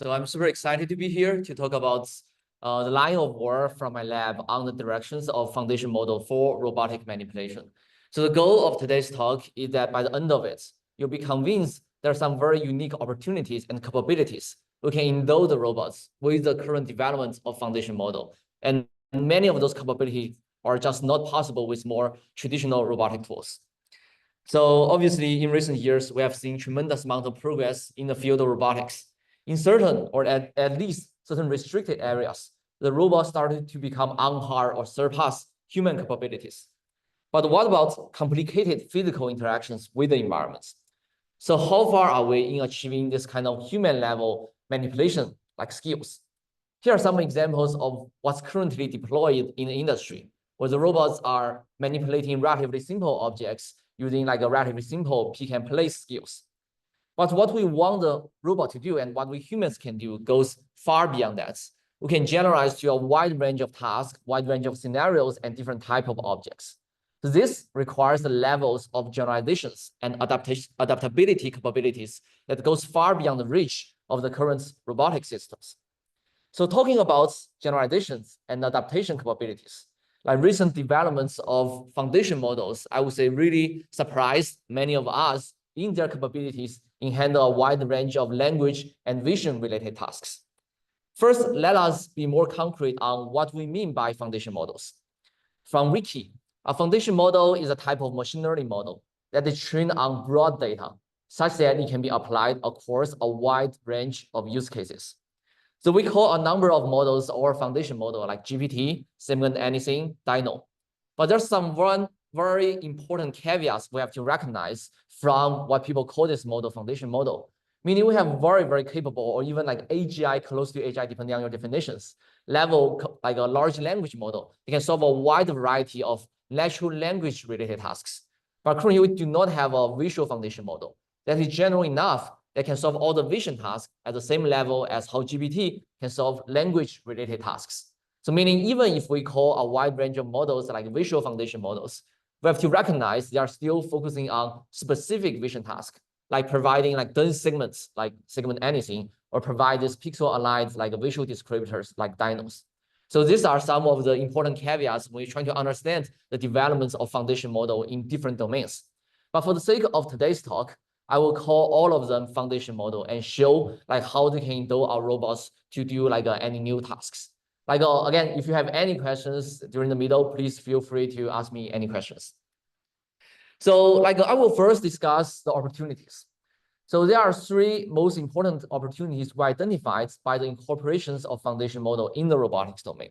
So I'm super excited to be here to talk about the line of work from my lab on the directions of foundation model for robotic manipulation. So the goal of today's talk is that by the end of it, you'll be convinced there are some very unique opportunities and capabilities we can endow the robots with the current development of foundation model. And many of those capabilities are just not possible with more traditional robotic tools. So obviously, in recent years, we have seen tremendous amount of progress in the field of robotics. In certain, or at least certain restricted areas, the robots started to become on par or surpass human capabilities. But what about complicated physical interactions with the environments? So how far are we in achieving this kind of human level manipulation like skills? Here are some examples of what's currently deployed in the industry, where the robots are manipulating relatively simple objects using like a relatively simple pick and place skills. But what we want the robot to do and what we humans can do goes far beyond that. We can generalize to a wide range of tasks, wide range of scenarios, and different type of objects. So this requires the levels of generalizations and adaptability capabilities that goes far beyond the reach of the current robotic systems. So talking about generalizations and adaptation capabilities, like recent developments of foundation models, I would say really surprised many of us in their capabilities in handle a wide range of language and vision related tasks. First, let us be more concrete on what we mean by foundation models. From Wiki, a foundation model is a type of machine learning model that is trained on broad data, such that it can be applied across a wide range of use cases. So we call a number of models or foundation model like GPT, simulate anything, Dino. But there's some very important caveats we have to recognize from what people call this model foundation model. Meaning we have very capable or even like AGI, close to AGI, depending on your definitions, level like a large language model. It can solve a wide variety of natural language related tasks. But currently we do not have a visual foundation model that is general enough that can solve all the vision tasks at the same level as how GPT can solve language related tasks. So meaning even if we call a wide range of models like visual foundation models, we have to recognize they are still focusing on specific vision tasks, like providing like dense segments, like segment anything, or provide this pixel aligned like visual descriptors like dinos. So these are some of the important caveats when you're trying to understand the developments of foundation model in different domains. But for the sake of today's talk, I will call all of them foundation model and show like how they can endow our robots to do like any new tasks. Like again, if you have any questions during the middle, please feel free to ask me any questions. So like I will first discuss the opportunities. So there are three most important opportunities we identified by the incorporations of foundation model in the robotics domain.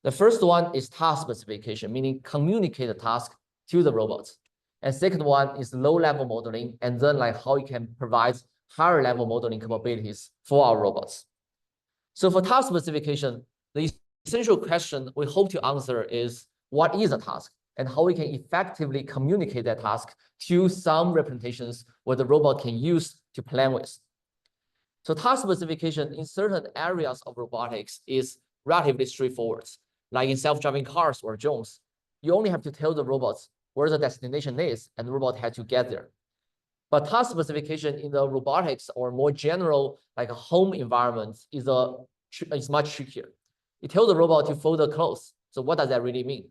The first one is task specification, meaning communicate the task to the robots. And second one is low-level modeling, and then like how you can provide higher level modeling capabilities for our robots. So for task specification, the essential question we hope to answer is what is a task and how we can effectively communicate that task to some representations where the robot can use to plan with. So task specification in certain areas of robotics is relatively straightforward. Like in self-driving cars or drones, you only have to tell the robots where the destination is and the robot had to get there. But task specification in the robotics or more general like a home environment is much trickier. You tell the robot to fold the clothes. So what does that really mean?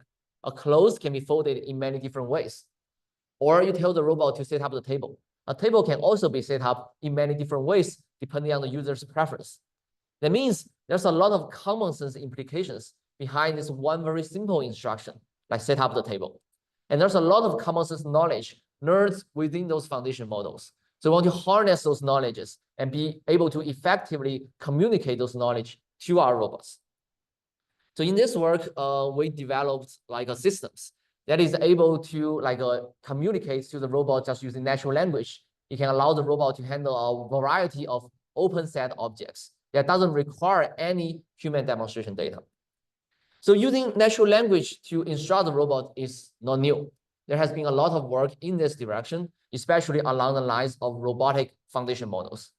A clothes can be folded in many different ways. Or you tell the robot to set up the table. A table can also be set up in many different ways depending on the user's preference. That means there's a lot of common sense implications behind this one very simple instruction, like set up the table. And there's a lot of common sense knowledge learned within those foundation models. So we want to harness those knowledges and be able to effectively communicate those knowledge to our robots. So in this work, we developed like a systems that is able to like communicate to the robot just using natural language. It can allow the robot to handle a variety of open set objects that doesn't require any human demonstration data. So using natural language to instruct the robot is not new. There has been a lot of work in this direction, especially along the lines of robotic foundation models,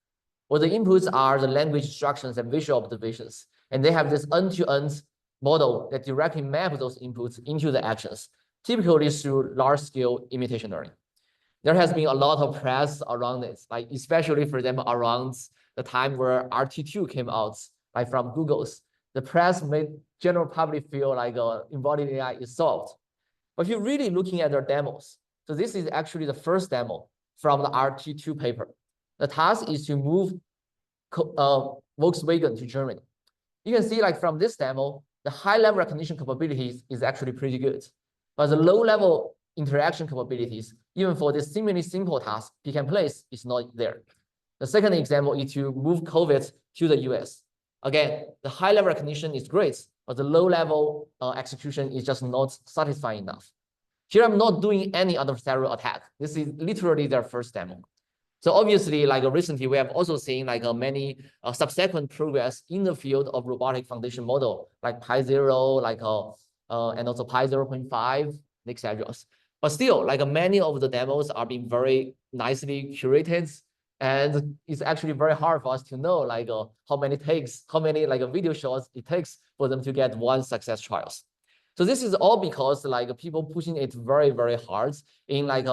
where the inputs are the language instructions and visual observations, and they have this end-to-end model that directly maps those inputs into the actions, typically through large-scale imitation learning. There has been a lot of press around this, like especially for them around the time where RT2 came out, like from Google's, the press made general public feel like embodied AI is solved. But if you're really looking at their demos, so this is actually the first demo from the RT2 paper. The task is to move Volkswagen to Germany. You can see like from this demo, the high-level recognition capabilities is actually pretty good. But the low-level interaction capabilities, even for this seemingly simple task, pick and place, is not there. The second example is to move COVID to the US. Again, the high-level recognition is great, but the low-level execution is just not satisfying enough. Here, I'm not doing any adversarial attack. This is literally their first demo. So obviously, like recently, we have also seen like many subsequent progress in the field of robotic foundation model, like Pi0, like and also Pi 0.5, etc. But still, like many of the demos are being very nicely curated, and it's actually very hard for us to know like how many like video shots it takes for them to get one success trials. So this is all because like people pushing it very, very hard in like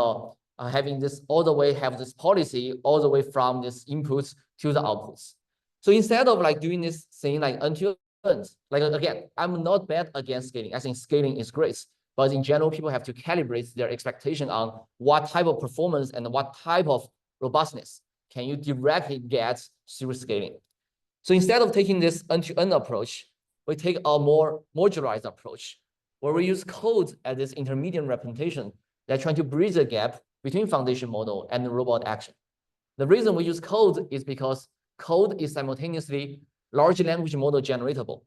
having this all the way, have this policy all the way from this inputs to the outputs. So instead of like doing this thing like end to end, like again, I'm not bad against scaling. I think scaling is great, but in general, people have to calibrate their expectation on what type of performance and what type of robustness can you directly get through scaling. So instead of taking this end-to-end approach, we take a more modularized approach, where we use code as this intermediate representation that trying to bridge the gap between foundation model and robot action. The reason we use code is because code is simultaneously large language model generatable,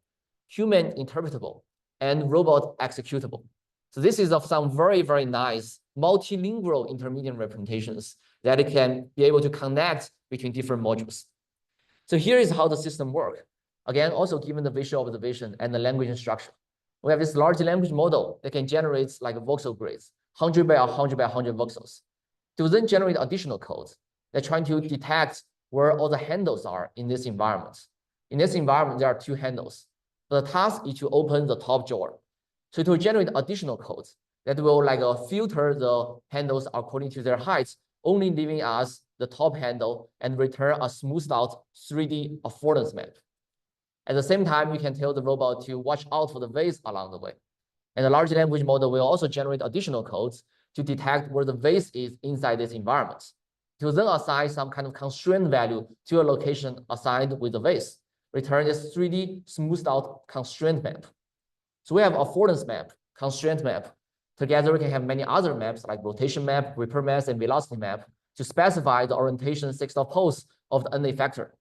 human interpretable, and robot executable. So this is of some very, very nice multilingual intermediate representations that it can be able to connect between different modules. So here is how the system works. Again, also given the visual observation and the language instruction. We have this large language model that can generate like voxel grids, 100 by 100 by 100 voxels, to then generate additional codes that trying to detect where all the handles are in this environment. In this environment, there are two handles. The task is to open the top drawer. So it will generate additional codes that will like filter the handles according to their heights, only leaving us the top handle and return a smoothed out 3D affordance map. At the same time, you can tell the robot to watch out for the vase along the way. And the large language model will also generate additional codes to detect where the vase is inside this environment, to then assign some kind of constraint value to a location assigned with the vase, return this 3D smoothed out constraint map. So we have affordance map, constraint map. Together, we can have many other maps like rotation map, repair mass, and velocity map to specify the orientation 6 of pose of the NA factor.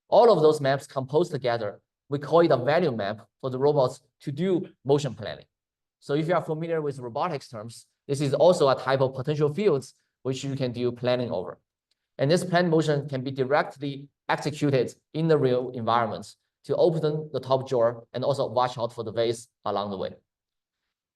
All of those maps composed together, we call it a value map for the robots to do motion planning. So if you are familiar with robotics terms, this is also a type of potential fields which you can do planning over. And this planned motion can be directly executed in the real environments to open the top drawer and also watch out for the vase along the way.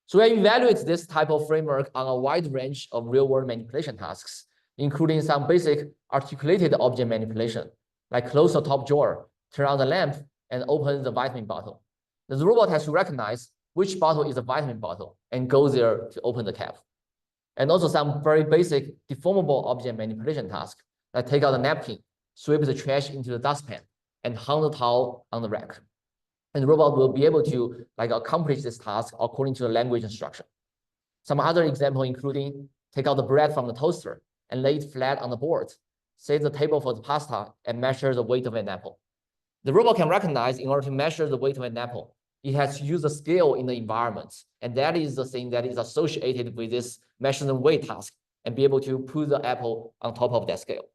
So we evaluate this type of framework on a wide range of real-world manipulation tasks, including some basic articulated object manipulation, like close the top drawer, turn on the lamp, and open the vitamin bottle. The robot has to recognize which bottle is a vitamin bottle and go there to open the cap. And also some very basic deformable object manipulation task, like take out the napkin, sweep the trash into the dustpan, and hang the towel on the rack. And the robot will be able to like accomplish this task according to the language instruction. Some other example including take out the bread from the toaster and lay it flat on the board, set the table for the pasta, and measure the weight of an apple. The robot can recognize in order to measure the weight of an apple, it has to use a scale in the environment. And that is the thing that is associated with this measuring weight task and be able to put the apple on top of that scale.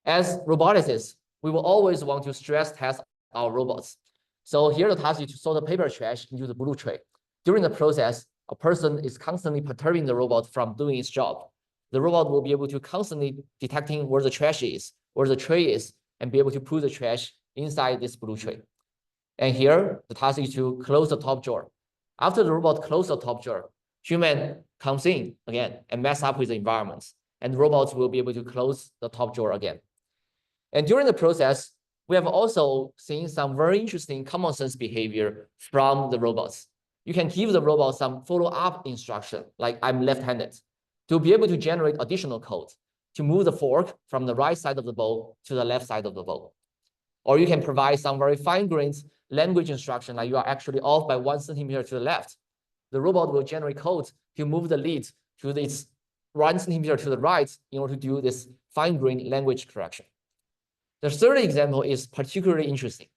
As roboticists, we will always want to stress test our robots. So here the task is to sort the paper trash into the blue tray. During the process, a person is constantly perturbing the robot from doing its job. The robot will be able to constantly detecting where the trash is, where the tray is, and be able to put the trash inside this blue tray. And here, the task is to close the top drawer. After the robot closes the top drawer, human comes in again and mess up with the environment, and robots will be able to close the top drawer again. And during the process, we have also seen some very interesting common sense behavior from the robots. You can give the robot some follow-up instruction, like I'm left-handed, to be able to generate additional code to move the fork from the right side of the bowl to the left side of the bowl. Or you can provide some very fine-grained language instruction, like you are actually off by 1 centimeter to the left. The robot will generate code to move the lead to its 1 centimeter to the right in order to do this fine-grained language correction. The third example is particularly interesting.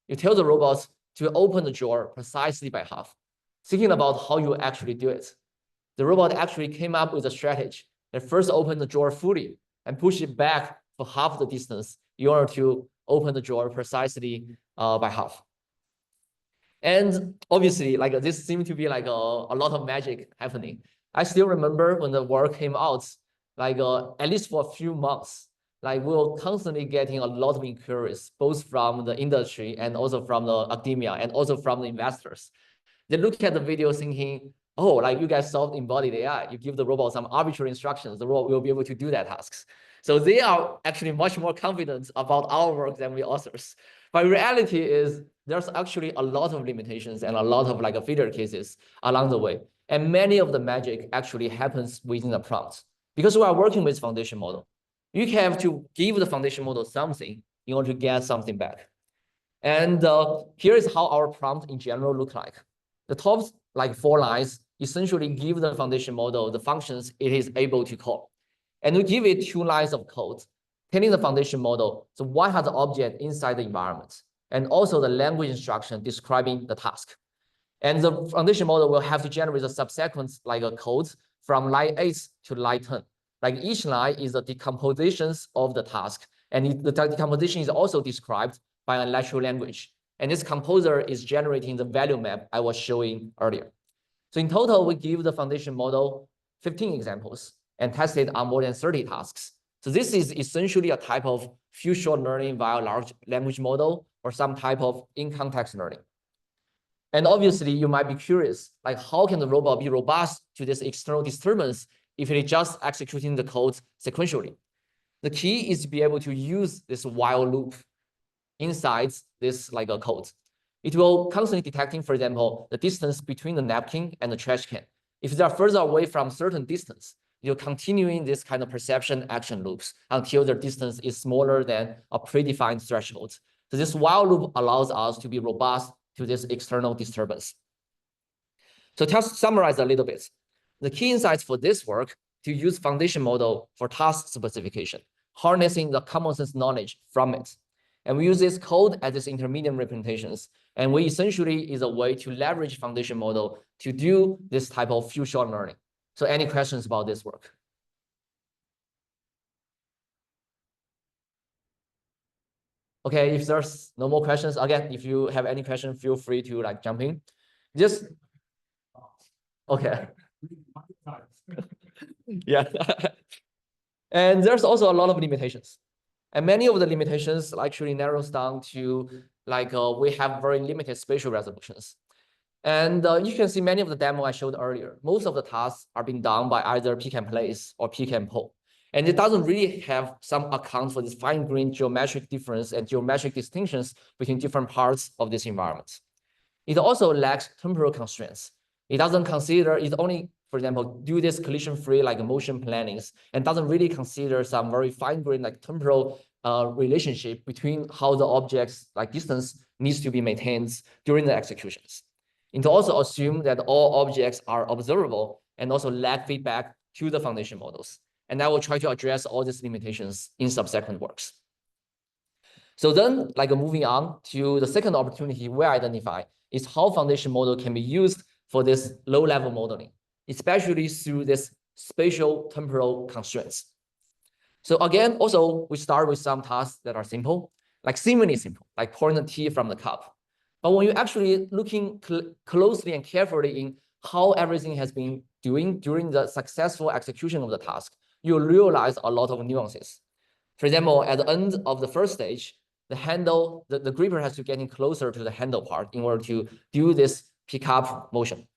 You tell the robot to open the drawer precisely by half. Thinking about how you actually do it, the robot actually came up with a strategy that first opened the drawer fully and push it back for half the distance in order to open the drawer precisely by half. And obviously, like this seemed to be like a lot of magic happening. I still remember when the work came out, like at least for a few months, like we were constantly getting a lot of inquiries, both from the industry and also from the academia and also from the investors. They look at the video thinking, oh, like you guys solved embodied AI. You give the robot some arbitrary instructions, the robot will be able to do that tasks. So they are actually much more confident about our work than we authors. But reality is there's actually a lot of limitations and a lot of like failure cases along the way. And many of the magic actually happens within the prompt. Because we are working with foundation model, you have to give the foundation model something in order to get something back. And here is how our prompt in general look like. The top like 4 lines essentially give the foundation model the functions it is able to call. And we give it 2 lines of code, telling the foundation model, so what are the object inside the environment, and also the language instruction describing the task. And the foundation model will have to generate a subsequent like a code from line 8 to line 10. Like each line is the decompositions of the task. And the decomposition is also described by a natural language. And this composer is generating the value map I was showing earlier. So in total, we give the foundation model 15 examples and tested on more than 30 tasks. So this is essentially a type of few-shot learning via large language model or some type of in-context learning. And obviously, you might be curious, like how can the robot be robust to this external disturbance if it is just executing the code sequentially? The key is to be able to use this while loop inside this like a code. It will constantly detecting, for example, the distance between the napkin and the trash can. If they are further away from certain distance, you're continuing this kind of perception action loops until the distance is smaller than a predefined threshold. So this while loop allows us to be robust to this external disturbance. So to summarize a little bit, the key insights for this work to use foundation model for task specification, harnessing the common sense knowledge from it. And we use this code as this intermediate representations. And we essentially is a way to leverage foundation model to do this type of few-shot learning. So any questions about this work? Okay, if there's no more questions, again, if you have any question, feel free to like jump in. Just, okay. Yeah. And there's also a lot of limitations. And many of the limitations actually narrows down to like we have very limited spatial resolutions. And you can see many of the demo I showed earlier. Most of the tasks are being done by either pick and place or pick and pull. And it doesn't really have some account for this fine-grained geometric difference and geometric distinctions between different parts of this environment. It also lacks temporal constraints. It doesn't consider, it only, for example, do this collision-free like motion plannings and doesn't really consider some very fine-grained like temporal relationship between how the objects like distance needs to be maintained during the executions. And to also assume that all objects are observable and also lack feedback to the foundation models. And I will try to address all these limitations in subsequent works. So then, like moving on to the second opportunity we identify is how foundation model can be used for this low-level modeling, especially through this spatial temporal constraints. So again, also we start with some tasks that are simple, like seemingly simple, like pouring the tea from the cup. But when you're actually looking closely and carefully in how everything has been doing during the successful execution of the task, you realize a lot of nuances. For example, at the end of the first stage, the handle, the gripper has to get in closer to the handle part in order to do this pickup motion.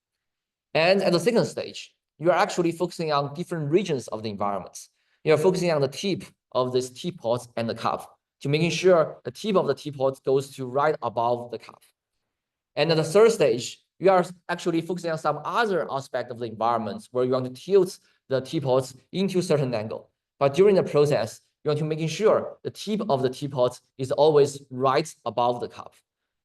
And at the second stage, you are actually focusing on different regions of the environment. You're focusing on the tip of this teapot and the cup to making sure the tip of the teapot goes to right above the cup. And at the third stage, you are actually focusing on some other aspect of the environment where you want to tilt the teapot into a certain angle. But during the process, you want to making sure the tip of the teapot is always right above the cup.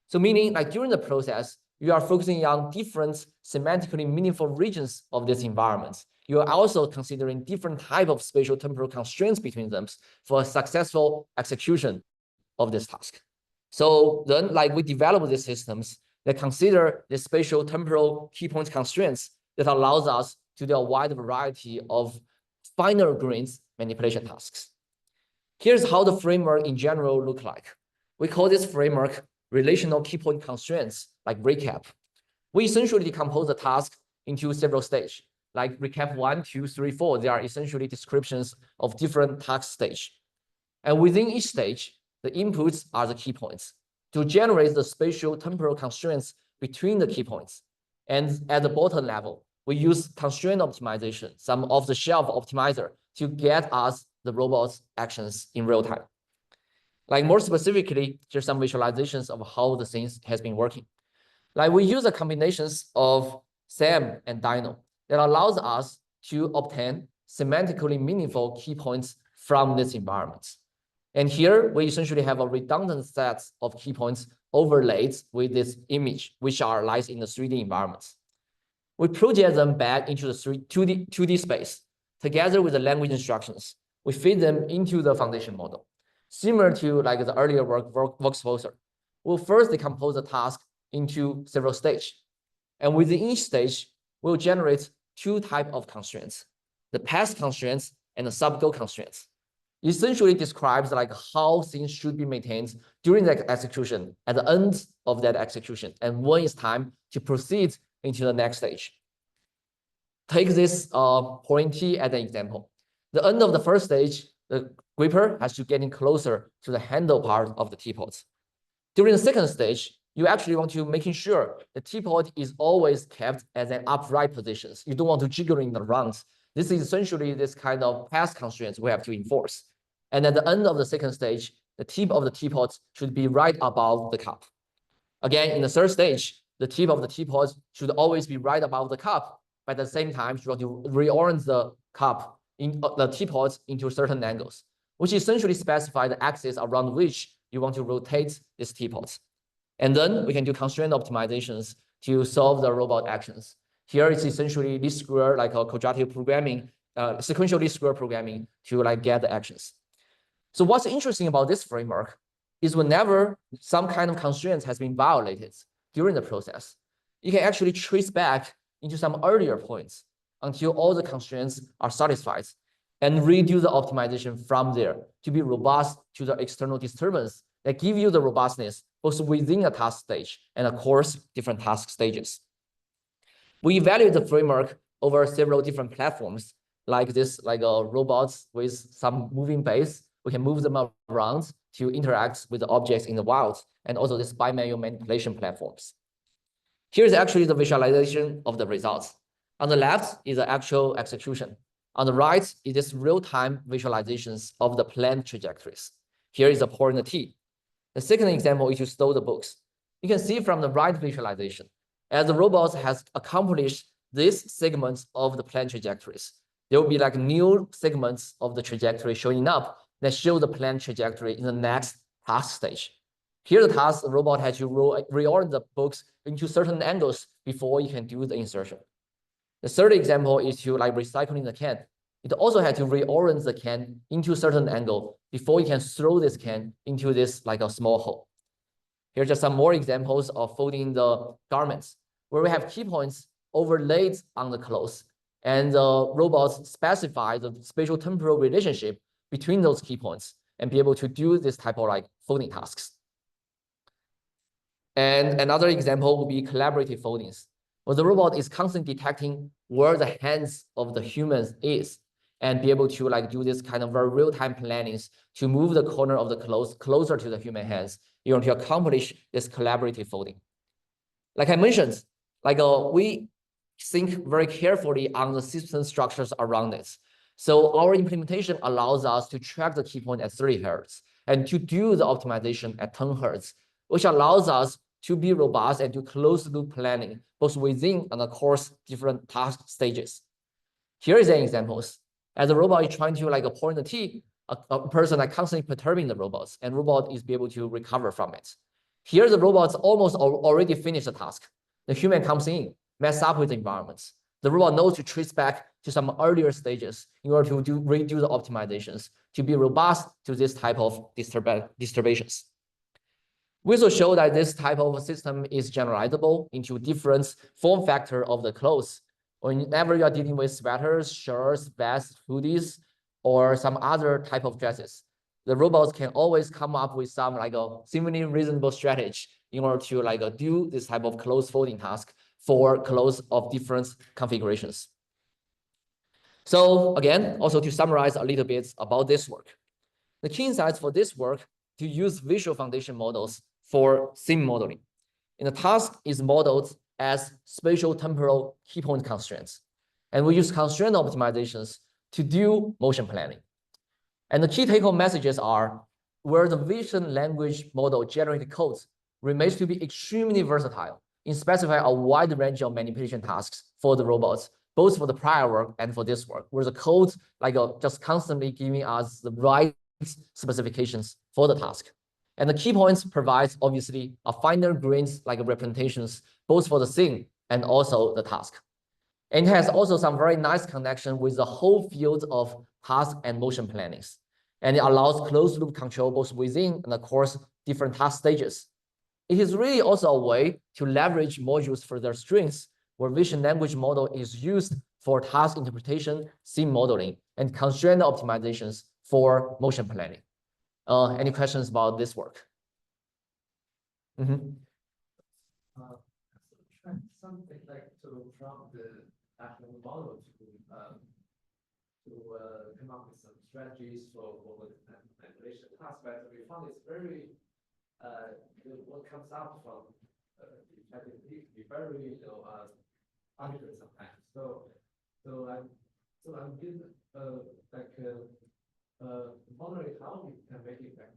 So meaning like during the process, you are focusing on different semantically meaningful regions of this environment. You are also considering different type of spatial temporal constraints between them for a successful execution of this task. So then like we develop these systems that consider the spatial temporal key point constraints that allows us to do a wide variety of finer grains manipulation tasks. Here's how the framework in general look like. We call this framework relational key point constraints, like recap. We essentially decompose the task into several stages, like recap 1, 2, 3, 4. They are essentially descriptions of different task stage. And within each stage, the inputs are the key points to generate the spatial temporal constraints between the key points. And at the bottom level, we use constraint optimization, some off-the-shelf optimizer, to get us the robot's actions in real time. Like more specifically, here's some visualizations of how the things has been working. Like we use the combinations of SAM and Dino that allows us to obtain semantically meaningful key points from this environment. And here we essentially have a redundant set of key points overlaid with this image, which are lies in the 3D environments. We project them back into the 2D space together with the language instructions. We feed them into the foundation model. Similar to like the earlier workflow, we'll first decompose the task into several stages. And within each stage, we'll generate two types of constraints, the path constraints and the sub-goal constraints. Essentially describes like how things should be maintained during the execution, at the end of that execution, and when it's time to proceed into the next stage. Take this point T as an example. The end of the first stage, the gripper has to get in closer to the handle part of the teapot. During the second stage, you actually want to making sure the teapot is always kept at an upright position. You don't want to jiggling around. This is essentially this kind of path constraints we have to enforce. And at the end of the second stage, the tip of the teapot should be right above the cup. Again, in the third stage, the tip of the teapot should always be right above the cup. But at the same time, you want to reorient the cup in the teapot into certain angles, which essentially specify the axis around which you want to rotate this teapot. And then we can do constraint optimizations to solve the robot actions. Here it's essentially least square, like a quadratic programming, sequential least square programming to like get the actions. So what's interesting about this framework is whenever some kind of constraint has been violated during the process, you can actually trace back into some earlier points until all the constraints are satisfied and redo the optimization from there to be robust to the external disturbance that give you the robustness both within a task stage and of course, different task stages. We evaluate the framework over several different platforms like this, like robots with some moving base. We can move them around to interact with the objects in the wild, and also this bimanual manipulation platforms. Here's actually the visualization of the results. On the left is the actual execution. On the right is this real-time visualizations of the planned trajectories. Here is a point T. The second example is to store the books. You can see from the right visualization, as the robot has accomplished these segments of the planned trajectories, there will be like new segments of the trajectory showing up that show the planned trajectory in the next task stage. Here the task, the robot has to reorient the books into certain angles before you can do the insertion. The third example is to like recycling the can. It also had to reorient the can into a certain angle before you can throw this can into this like a small hole. Here's just some more examples of folding the garments, where we have key points overlaid on the clothes, and the robots specify the spatial temporal relationship between those key points and be able to do this type of like folding tasks. And another example would be collaborative foldings, where the robot is constantly detecting where the hands of the humans is and be able to like do this kind of very real-time plannings to move the corner of the clothes closer to the human hands in order to accomplish this collaborative folding. Like I mentioned, like we think very carefully on the system structures around it. So our implementation allows us to track the key point at 30 Hertz and to do the optimization at 10 Hertz, which allows us to be robust and do closed loop planning, both within and of course different task stages. Here is an examples. As a robot is trying to like pour in the tea, a person like constantly perturbing the robots, and robot is be able to recover from it. Here, the robots almost already finished the task. The human comes in, mess up with the environments. The robot knows to trace back to some earlier stages in order to redo the optimizations to be robust to this type of disturbations. We also show that this type of system is generalizable into different form factor of the clothes. Whenever you are dealing with sweaters, shirts, vests, hoodies, or some other type of dresses, the robots can always come up with some like a seemingly reasonable strategy in order to like do this type of clothes folding task for clothes of different configurations. So again, also to summarize a little bit about this work. The key insights for this work to use visual foundation models for sim modeling. And the task is modeled as spatial temporal key point constraints. And we use constraint optimizations to do motion planning. And the key take-home messages are where the vision language model generated codes remains to be extremely versatile in specifying a wide range of manipulation tasks for the robots, both for the prior work and for this work, where the code like just constantly giving us the right specifications for the task. And the key points provides obviously a finer grains like representations, both for the scene and also the task. And it has also some very nice connection with the whole field of task and motion plannings. And it allows closed loop control both within and of course different task stages. It is really also a way to leverage modules for their strengths, where vision language model is used for task interpretation, scene modeling, and constraint optimizations for motion planning. Any questions about this work? Something like to prompt the actual model to come up with some strategies for manipulation task, but we found it's very what comes out from be very arbitrary sometimes. So I'm wondering how we can make it like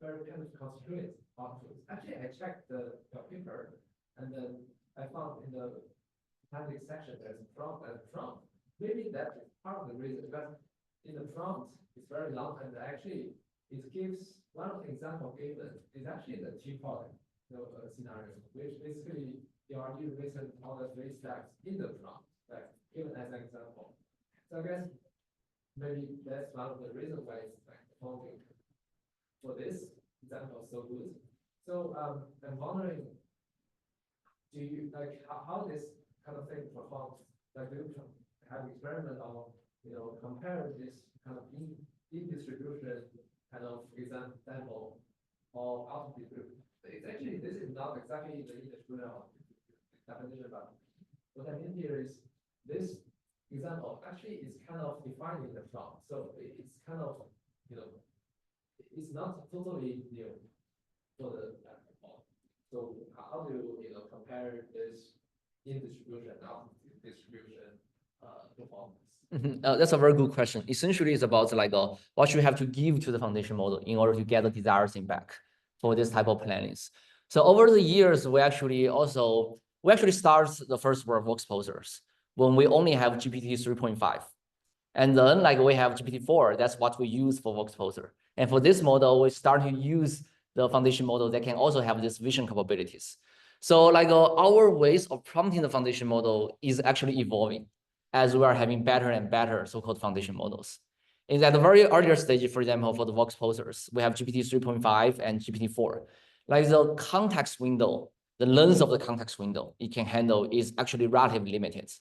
very kind of constrained outputs. Actually, I checked the paper, and then I found in the appendix section there's a prompt and prompt. Maybe that is part of the reason, because in the prompt it's very long, and actually it gives one of the example given is actually the teapot scenario, which basically you are written all the three steps in the prompt, like given as an example. So I guess maybe that's one of the reasons why it's like performing for this example so good. So I'm wondering, do you like how this kind of thing performs? Like, do you have experiment on compare this kind of in distribution kind of example or out of distribution? It's actually this is not exactly the in-distribution definition, but what I mean here is this example actually is kind of defining the prompt. So it's kind of, it's not totally new for the so how do you compare this in distribution and out distribution performance? That's a very good question. Essentially, it's about like what you have to give to the foundation model in order to get the desired thing back for this type of plannings. So over the years, we actually start the first work Voxposers when we only have GPT 3.5. And then like we have GPT-4, that's what we use for Voxposer. And for this model, we start to use the foundation model that can also have this vision capabilities. So like our ways of prompting the foundation model is actually evolving as we are having better and better so-called foundation models. In that very earlier stage, for example, for the Voxposers, we have GPT 3.5 and GPT-4. Like the context window, the length of the context window it can handle is actually relatively limited.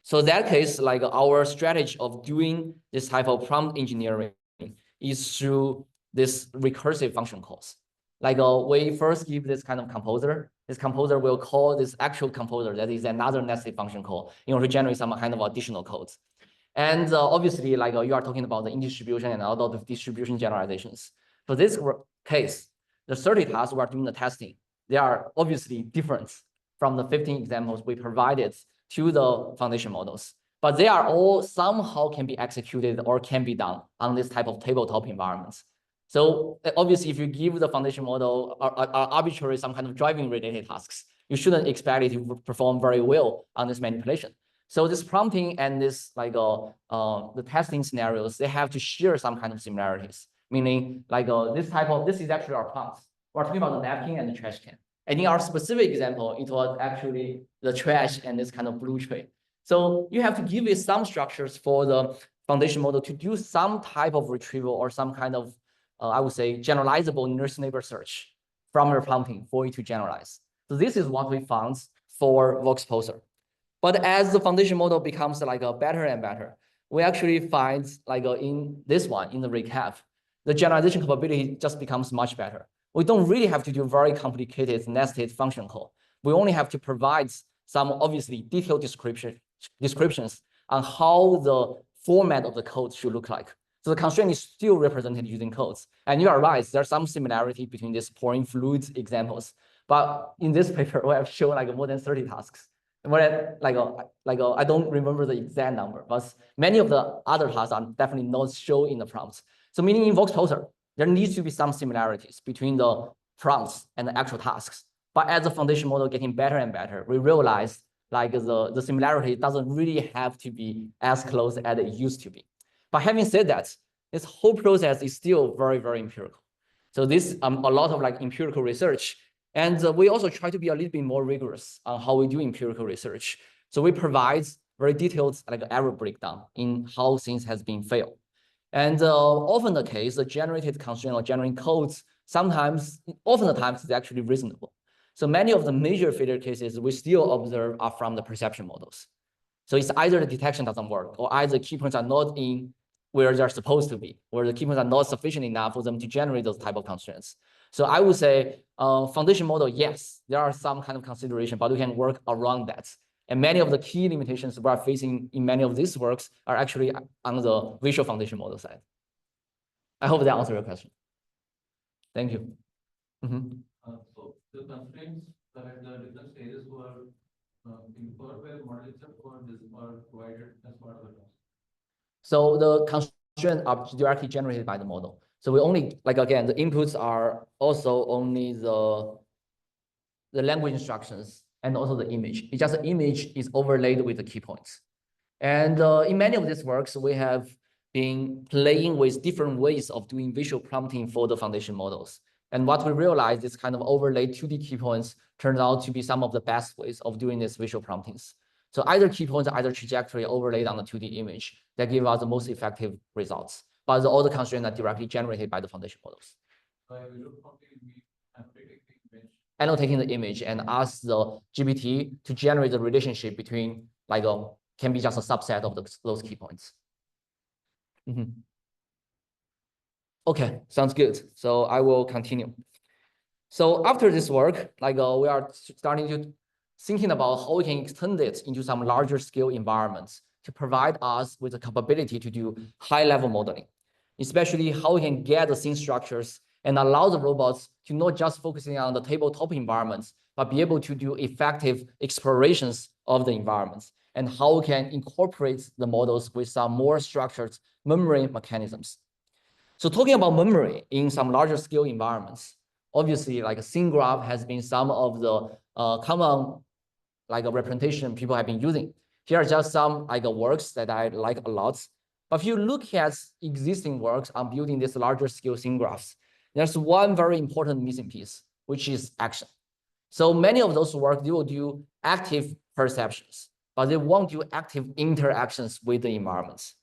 So in that case, like our strategy of doing this type of prompt engineering is through this recursive function calls. Like we first give this kind of composer. This composer will call this actual composer that is another nested function call in order to generate some kind of additional codes. And obviously, like you are talking about the in-distribution and all the distribution generalizations. For this case, the 30 tasks we are doing the testing, they are obviously different from the 15 examples we provided to the foundation models. But they are all somehow can be executed or can be done on this type of tabletop environments. So obviously, if you give the foundation model arbitrary some kind of driving related tasks, you shouldn't expect it to perform very well on this manipulation. So this prompting and this the testing scenarios, they have to share some kind of similarities. Meaning this is actually our prompts. We're talking about the napkin and the trash can. And in our specific example, it was actually the trash and this kind of blue tray. So you have to give it some structures for the foundation model to do some type of retrieval or some kind of, I would say, generalizable nearest neighbor search from your prompting for it to generalize. So this is what we found for voxposer. But as the foundation model becomes better and better, we actually find in this one, in the recap, the generalization capability just becomes much better. We don't really have to do very complicated nested function code. We only have to provide some obviously detailed descriptions on how the format of the code should look like. So the constraint is still represented using codes. And you are right, there's some similarity between these pouring fluids examples. But in this paper, we have shown more than 30 tasks. More than I don't remember the exact number, but many of the other tasks are definitely not shown in the prompts. So meaning in voxposer, there needs to be some similarities between the prompts and the actual tasks. But as the foundation model getting better and better, we realize the similarity doesn't really have to be as close as it used to be. But having said that, this whole process is still very, very empirical. So this a lot of empirical research. And we also try to be a little bit more rigorous on how we do empirical research. So we provide very detailed error breakdown in how things has been failed. And often the case, the generated constraint or generating codes, often the times it's actually reasonable. So many of the major failure cases we still observe are from the perception models. So it's either the detection doesn't work, or either key points are not in where they're supposed to be, where the key points are not sufficient enough for them to generate those type of constraints. So I would say foundation model, yes, there are some kind of consideration, but we can work around that. And many of the key limitations we are facing in many of these works are actually on the visual foundation model side. I hope that answers your question. Thank you. So the constraints that the different stages were inferred by the model itself, or this are provided as part of the task? So the constraints are directly generated by the model. So we only, again, the inputs are also only the language instructions and also the image. It's just the image is overlaid with the key points. And in many of these works, we have been playing with different ways of doing visual prompting for the foundation models. And what we realized is kind of overlaid 2D key points turned out to be some of the best ways of doing this visual promptings. So either key points, either trajectory overlaid on the 2D image that give us the most effective results. But all the constraints are directly generated by the foundation models. By visual prompting, we annotating the image. Annotating the image and ask the GPT to generate the relationship between can be just a subset of those key points. Okay, sounds good. So I will continue. So after this work, we are starting to thinking about how we can extend it into some larger scale environments to provide us with the capability to do high-level modeling, especially how we can get the scene structures and allow the robots to not just focusing on the tabletop environments, but be able to do effective explorations of the environments, and how we can incorporate the models with some more structured memory mechanisms. So talking about memory in some larger scale environments, obviously a scene graph has been some of the common representation people have been using. Here are just some works that I like a lot. But if you look at existing works on building this larger scale scene graphs, there's one very important missing piece, which is action. So many of those work, they will do active perceptions, but they won't do active interactions with the environments.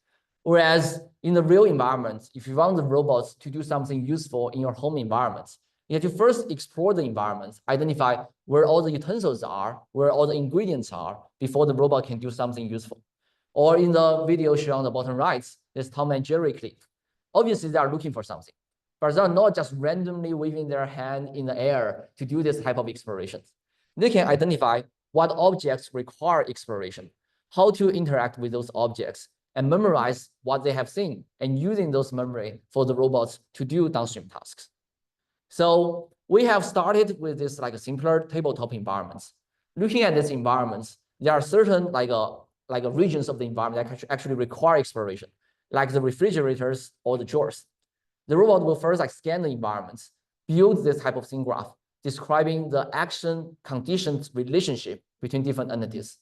Whereas in the real environment, if you want the robots to do something useful in your home environment, you have to first explore the environment, identify where all the utensils are, where all the ingredients are, before the robot can do something useful. Or in the video shown on the bottom right, there's Tom and Jerry clip. Obviously, they are looking for something, but they're not just randomly waving their hand in the air to do this type of explorations. They can identify what objects require exploration, how to interact with those objects, and memorize what they have seen, and using those memory for the robots to do downstream tasks. So we have started with this simpler tabletop environments. Looking at these environments, there are certain regions of the environment that actually require exploration, like the refrigerators or the drawers. The robot will first scan the environments, build this type of scene graph, describing the action conditions relationship between different entities.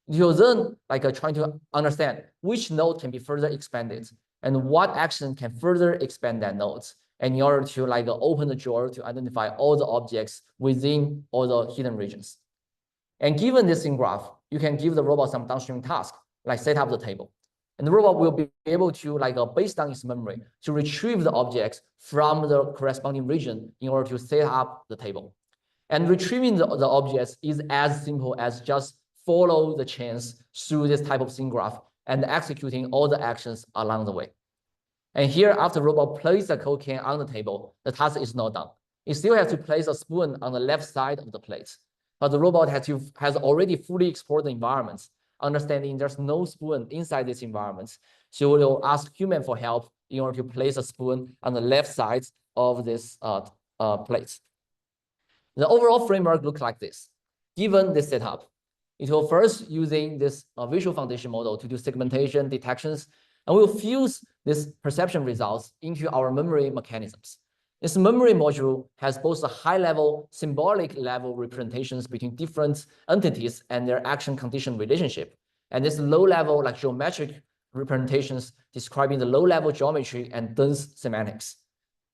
You're then trying to understand which node can be further expanded and what action can further expand that node, and in order to open the drawer to identify all the objects within all the hidden regions. And given this scene graph, you can give the robot some downstream task, like set up the table. And the robot will be able to, based on its memory, to retrieve the objects from the corresponding region in order to set up the table. And retrieving the objects is as simple as just follow the chains through this type of scene graph and executing all the actions along the way. And here, after the robot places the cold can on the table, the task is not done. It still has to place a spoon on the left side of the plate. But the robot has already fully explored the environments, understanding there's no spoon inside this environment. So it will ask human for help in order to place a spoon on the left side of this plate. The overall framework looks like this. Given this setup, it will first using this visual foundation model to do segmentation detections, and we'll fuse this perception results into our memory mechanisms. This memory module has both a high-level, symbolic level representations between different entities and their action condition relationship, and this low-level geometric representations describing the low-level geometry and dense semantics.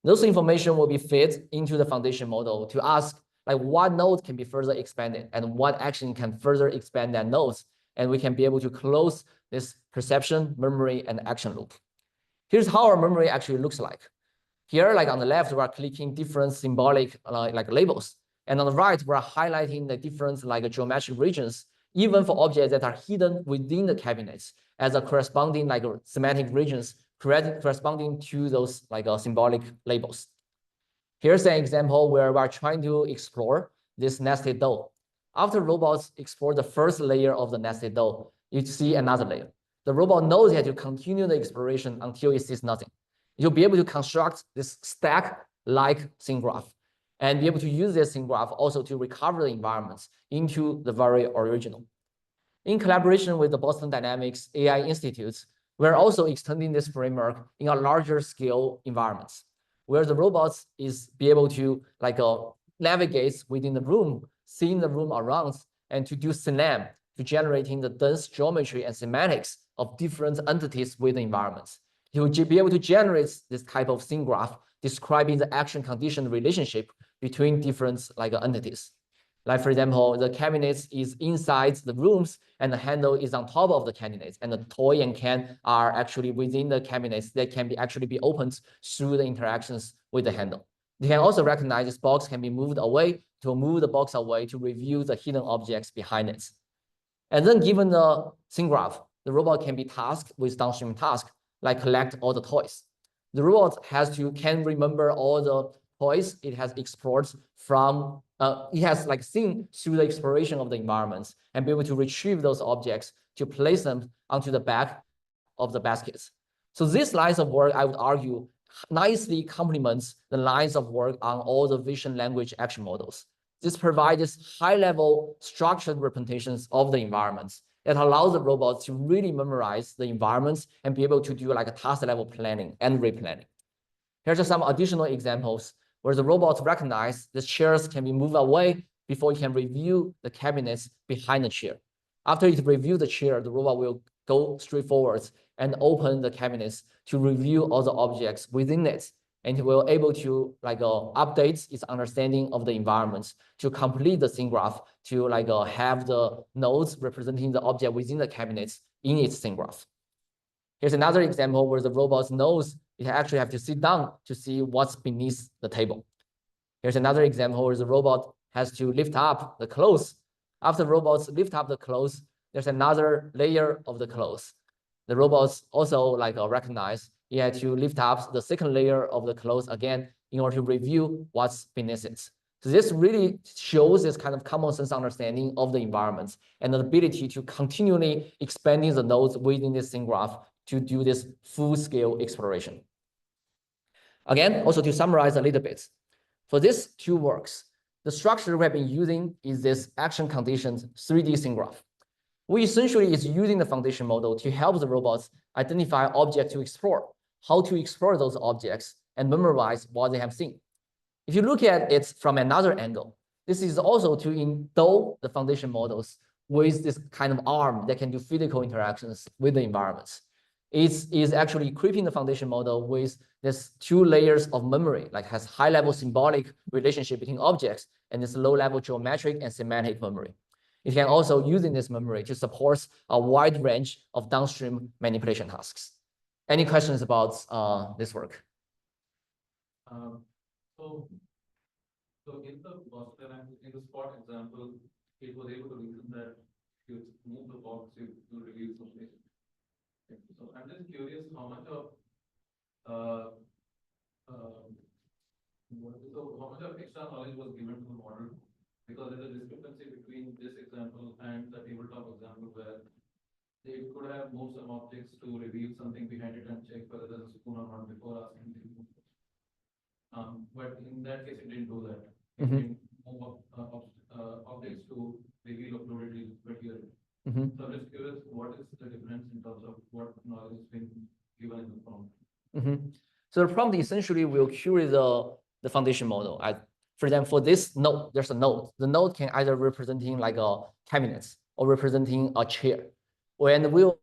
Those information will be fed into the foundation model to ask what node can be further expanded and what action can further expand that nodes, and we can be able to close this perception, memory, and action loop. Here's how our memory actually looks like. Here, on the left, we're clicking different symbolic labels. And on the right, we're highlighting the different geometric regions, even for objects that are hidden within the cabinets as a corresponding semantic regions corresponding to those symbolic labels. Here's an example where we're trying to explore this nested dough. After robots explore the first layer of the nested dough, you see another layer. The robot knows it has to continue the exploration until it sees nothing. You'll be able to construct this stack-like scene graph and be able to use this scene graph also to recover the environments into the very original. In collaboration with the Boston Dynamics AI Institute, we're also extending this framework in a larger scale environments, where the robots is be able to navigate within the room, seeing the room around, and to do SNAM, to generating the dense geometry and semantics of different entities within environments. You will be able to generate this type of scene graph describing the action condition relationship between different entities. For example, the cabinets is inside the rooms and the handle is on top of the cabinets, and the toy and can are actually within the cabinets that can be actually be opened through the interactions with the handle. They can also recognize this box can be moved away to move the box away to review the hidden objects behind it. And then given the scene graph, the robot can be tasked with downstream tasks like collect all the toys. The robot can remember all the toys it has explored from, it has seen through the exploration of the environments and be able to retrieve those objects to place them onto the back of the baskets. So these lines of work, I would argue, nicely complements the lines of work on all the vision language action models. This provides high-level structured representations of the environments that allows the robots to really memorize the environments and be able to do a task-level planning and replanning. Here's just some additional examples where the robots recognize the chairs can be moved away before it can review the cabinets behind the chair. After it reviews the chair, the robot will go straight forward and open the cabinets to review all the objects within it. And it will able to update its understanding of the environments to complete the scene graph to have the nodes representing the object within the cabinets in its scene graph. Here's another example where the robot knows it actually have to sit down to see what's beneath the table. Here's another example where the robot has to lift up the clothes. After robots lift up the clothes, there's another layer of the clothes. The robots also recognize you have to lift up the second layer of the clothes again in order to review what's beneath it. So this really shows this kind of common sense understanding of the environments and the ability to continually expanding the nodes within this scene graph to do this full-scale exploration. Again, also to summarize a little bit, for these two works, the structure we have been using is this action conditions 3D scene graph. We essentially is using the foundation model to help the robots identify objects to explore, how to explore those objects, and memorize what they have seen. If you look at it from another angle, this is also to endow the foundation models with this kind of arm that can do physical interactions with the environments. It is actually equipping the foundation model with this 2 layers of memory, like has high-level symbolic relationship between objects and this low-level geometric and semantic memory. It can also using this memory to support a wide range of downstream manipulation tasks. Any questions about this work? So in the Boston and in the spot example, it was able to reason that you move the box, you reveal something. So I'm just curious how much of extra knowledge was given to the model, because there's a discrepancy between this example and the tabletop example where they could have moved some objects to reveal something behind it and check whether there's a spoon or not before asking them. But in that case, it didn't do that. It didn't move objects to reveal uploaded material. So I'm just curious, what is the difference in terms of what knowledge has been given in the prompt? So the prompt essentially will query the foundation model. For example, for this node, there's a node. The node can either representing like a cabinet or representing a chair. And we'll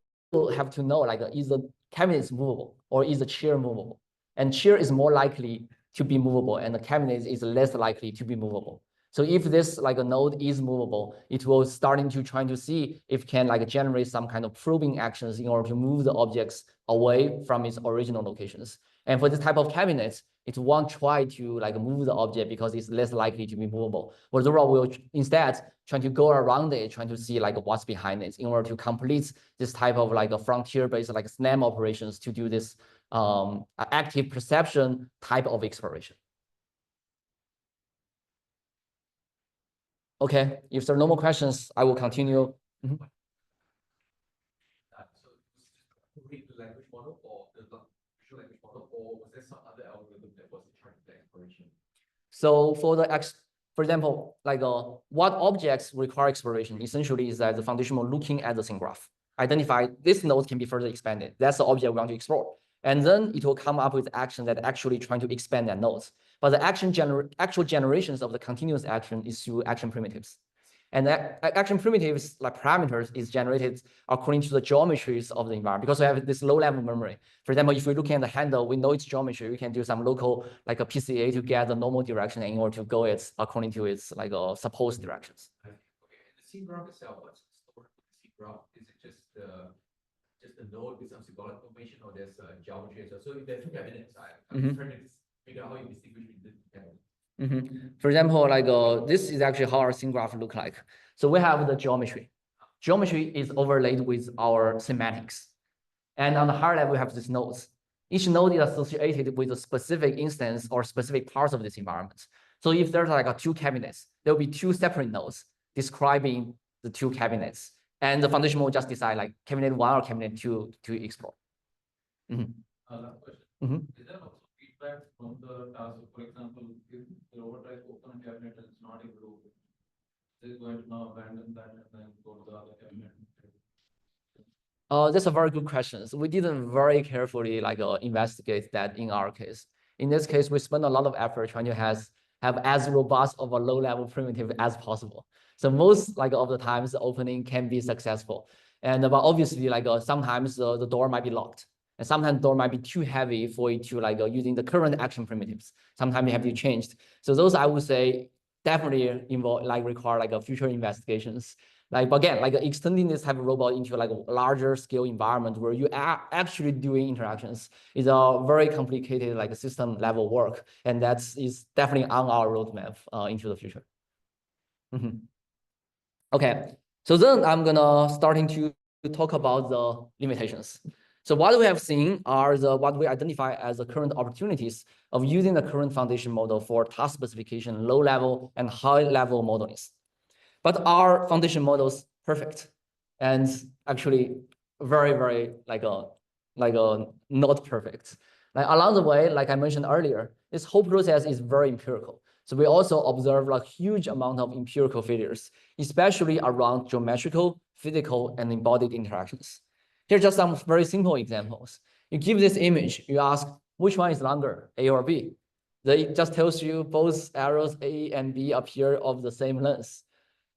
have to know like is the cabinet movable or is the chair movable? And chair is more likely to be movable and the cabinet is less likely to be movable. So if this like a node is movable, it will starting to trying to see if can like generate some kind of probing actions in order to move the objects away from its original locations. And for this type of cabinets, it won't try to like move the object because it's less likely to be movable. But the robot will instead trying to go around it, trying to see like what's behind it in order to complete this type of like a frontier-based like SNAM operations to do this active perception type of exploration. Okay, if there are no more questions, I will continue. So read the language model or the visual language model, or was there some other algorithm that was in charge of the exploration? So for example, like what objects require exploration essentially is that the foundation model looking at the same graph, identify this node can be further expanded. That's the object we want to explore. And then it will come up with action that actually trying to expand that nodes. But the actual generations of the continuous action is through action primitives. And that action primitives, like parameters, is generated according to the geometries of the environment, because we have this low-level memory. For example, if we're looking at the handle, we know its geometry. We can do some local, like a PCA, to get the normal direction in order to go it according to its like supposed directions. Okay, and the scene graph itself, what's stored in the scene graph? Is it just the node with some symbolic information, or there's a geometry as well? So if there's 2 cabinets, I'm trying to figure out how you distinguish between the cabinets. For example, like this is actually how our scene graph look like. So we have the geometry. Geometry is overlaid with our semantics. And on the higher level, we have these nodes. Each node is associated with a specific instance or specific parts of this environment. So if there's like 2 cabinets, there will be 2 separate nodes describing the 2 cabinets. And the foundation will just decide like cabinet 1 or cabinet 2 to explore. Last question. Is there also feedback from the task? For example, if the robot tries to open a cabinet and it's not able to, is it going to now abandon that and then go to the other cabinet? That's a very good question. So we didn't very carefully like investigate that in our case. In this case, we spent a lot of effort trying to have as robust of a low-level primitive as possible. So most like of the times the opening can be successful. And but obviously like sometimes the door might be locked. And sometimes the door might be too heavy for it to like using the current action primitives. Sometimes you have to change. So those I would say definitely involve like require like a future investigations. Like, but again, like extending this type of robot into like a larger scale environment where you are actually doing interactions is a very complicated like system level work. And that is definitely on our roadmap into the future. Okay, so then I'm gonna starting to talk about the limitations. So what we have seen are what we identify as the current opportunities of using the current foundation model for task specification, low level and high level modeling. But are foundation models perfect? And actually very, very like not perfect. Like along the way, like I mentioned earlier, this whole process is very empirical. So we also observe like huge amount of empirical failures, especially around geometrical, physical, and embodied interactions. Here are just some very simple examples. You give this image, you ask which one is longer, A or B. It just tells you both arrows A and B appear of the same length.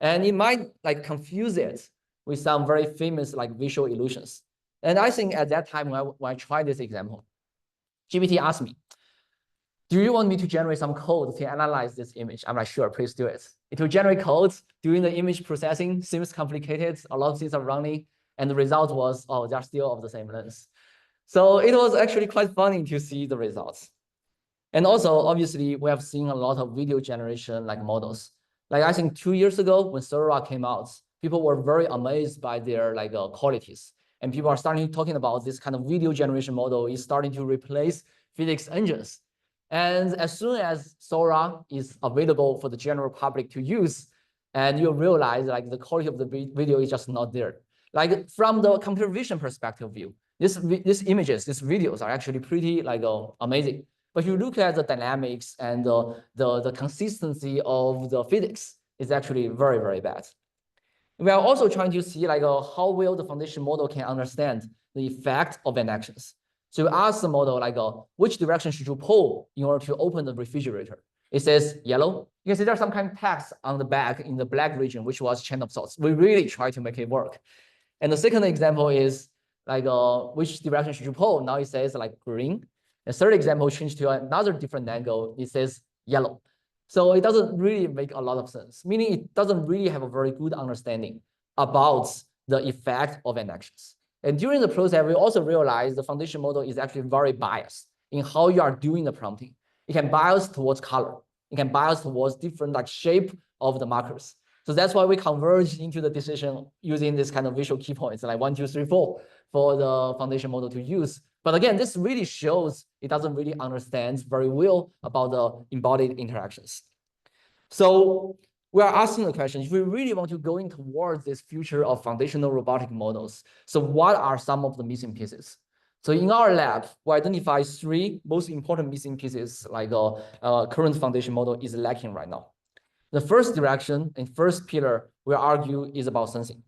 And it might like confuse it with some very famous like visual illusions. And I think at that time when I tried this example, GPT asked me, do you want me to generate some code to analyze this image? I'm like, sure, please do it. It will generate code. Doing the image processing seems complicated. A lot of things are running. And the result was, oh, they're still of the same length. So it was actually quite funny to see the results. And also, obviously, we have seen a lot of video generation like models. Like I think 2 years ago when Sora came out, people were very amazed by their like qualities. And people are starting talking about this kind of video generation model is starting to replace physics engines. And as soon as Sora is available for the general public to use, and you realize like the quality of the video is just not there. Like from the computer vision perspective view, these images, these videos are actually pretty like amazing. But if you look at the dynamics and the consistency of the physics, it's actually very, very bad. We are also trying to see like how well the foundation model can understand the effect of an actions. So you ask the model like which direction should you pull in order to open the refrigerator? It says yellow. You can see there's some kind of text on the back in the black region, which was chain of thoughts. We really try to make it work. And the second example is like which direction should you pull? Now it says like green. The third example changed to another different angle. It says yellow. So it doesn't really make a lot of sense, meaning it doesn't really have a very good understanding about the effect of an actions. And during the process, we also realized the foundation model is actually very biased in how you are doing the prompting. It can bias towards color. It can bias towards different like shape of the markers. So that's why we converge into the decision using this kind of visual key points like 1, 2, 3, 4 for the foundation model to use. But again, this really shows it doesn't really understand very well about the embodied interactions. So we are asking the question, if we really want to go in towards this future of foundational robotic models, so what are some of the missing pieces? So in our lab, we identify 3 most important missing pieces like current foundation model is lacking right now. The first direction and first pillar we argue is about sensing,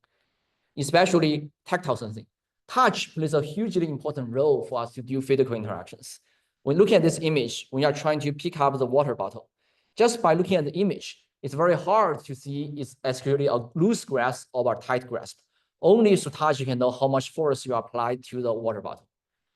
especially tactile sensing. Touch plays a hugely important role for us to do physical interactions. When looking at this image, when you're trying to pick up the water bottle, just by looking at the image, it's very hard to see it's actually a loose grasp or a tight grasp. Only through touch you can know how much force you apply to the water bottle.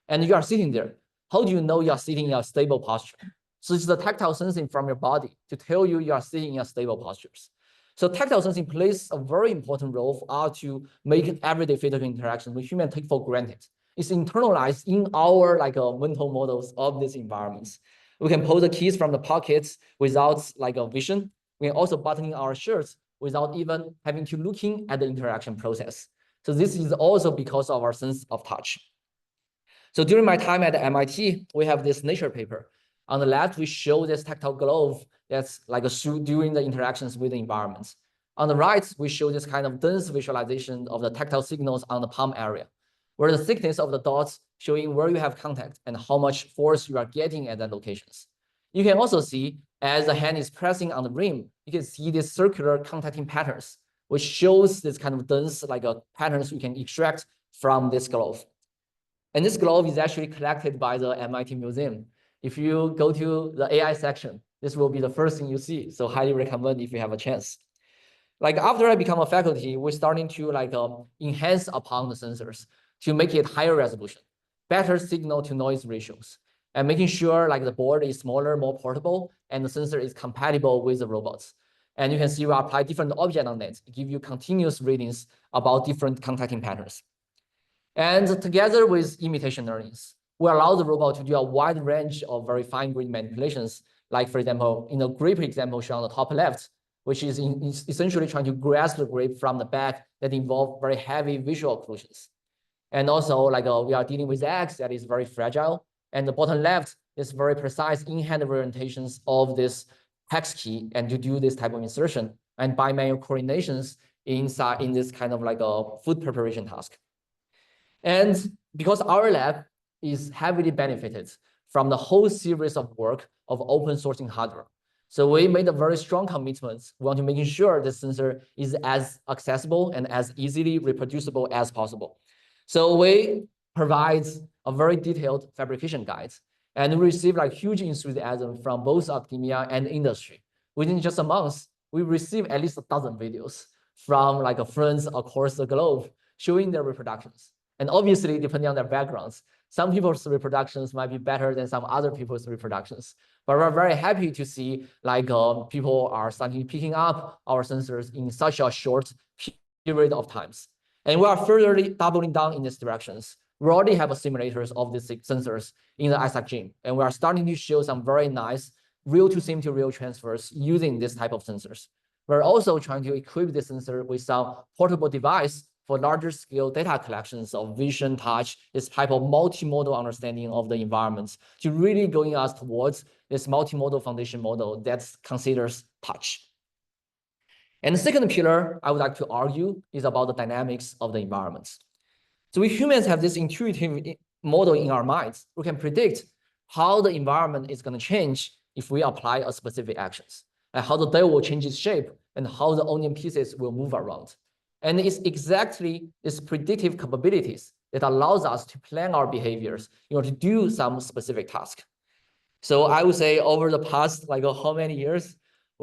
And you are sitting there. How do you know you are sitting in a stable posture? So it's the tactile sensing from your body to tell you you are sitting in a stable postures. So tactile sensing plays a very important role for us to make everyday physical interaction which humans take for granted. It's internalized in our like mental models of these environments. We can pull the keys from the pockets without like a vision. We can also buttoning our shirts without even having to looking at the interaction process. So this is also because of our sense of touch. So during my time at MIT, we have this Nature paper. On the left, we show this tactile glove that's like during the interactions with the environment. On the right, we show this kind of dense visualization of the tactile signals on the palm area, where the thickness of the dots showing where you have contact and how much force you are getting at the locations. You can also see as the hand is pressing on the rim, you can see these circular contacting patterns, which shows this kind of dense like patterns you can extract from this glove. And this glove is actually collected by the MIT Museum. If you go to the AI section, this will be the first thing you see. So highly recommend if you have a chance. Like after I become a faculty, we're starting to like enhance upon the sensors to make it higher resolution, better signal to noise ratios, and making sure like the board is smaller, more portable, and the sensor is compatible with the robots. And you can see we apply different objects on it to give you continuous readings about different contacting patterns. And together with imitation learnings, we allow the robot to do a wide range of very fine-grained manipulations. Like for example, in the grape example shown on the top left, which is essentially trying to grasp the grape from the back that involve very heavy visual occlusions. And also like we are dealing with eggs that is very fragile. And the bottom left is very precise in-hand orientations of this hex key and to do this type of insertion and bimanual coordinations inside in this kind of like a food preparation task. And because our lab is heavily benefited from the whole series of work of open sourcing hardware. So we made a very strong commitment. We want to make sure the sensor is as accessible and as easily reproducible as possible. So we provide a very detailed fabrication guide and we receive like huge enthusiasm from both academia and industry. Within just a month, we receive at least 1,000 videos from like friends across the globe showing their reproductions. And obviously, depending on their backgrounds, some people's reproductions might be better than some other people's reproductions. But we're very happy to see like people are starting picking up our sensors in such a short period of times. And we are further doubling down in these directions. We already have simulators of these sensors in the ISAC gym, and we are starting to show some very nice real to sim to real transfers using this type of sensors. We're also trying to equip the sensor with some portable device for larger scale data collections of vision, touch, this type of multimodal understanding of the environments to really going us towards this multimodal foundation model that considers touch. And the second pillar I would like to argue is about the dynamics of the environments. So we humans have this intuitive model in our minds. We can predict how the environment is going to change if we apply a specific actions, and how the day will change its shape, and how the onion pieces will move around. And it's exactly these predictive capabilities that allows us to plan our behaviors in order to do some specific task. So I would say over the past like how many years,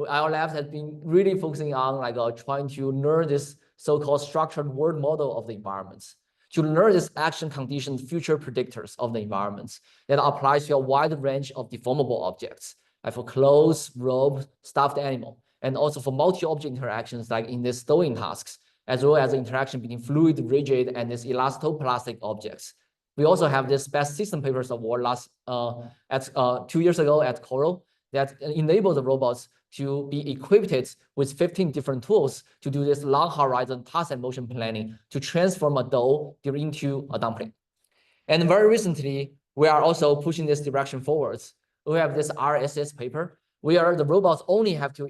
our labs has been really focusing on like trying to learn this so-called structured world model of the environments, to learn this action condition future predictors of the environments that applies to a wide range of deformable objects, like for clothes, rope, stuffed animal, and also for multi-object interactions like in these stowing tasks, as well as the interaction between fluid, rigid, and these elastoplastic objects. We also have this Best System Papers Award 2 years ago at Coral that enabled the robots to be equipped with 15 different tools to do this long horizon task and motion planning to transform a dough into a dumpling. And very recently, we are also pushing this direction forwards. We have this RSS paper where the robots only have to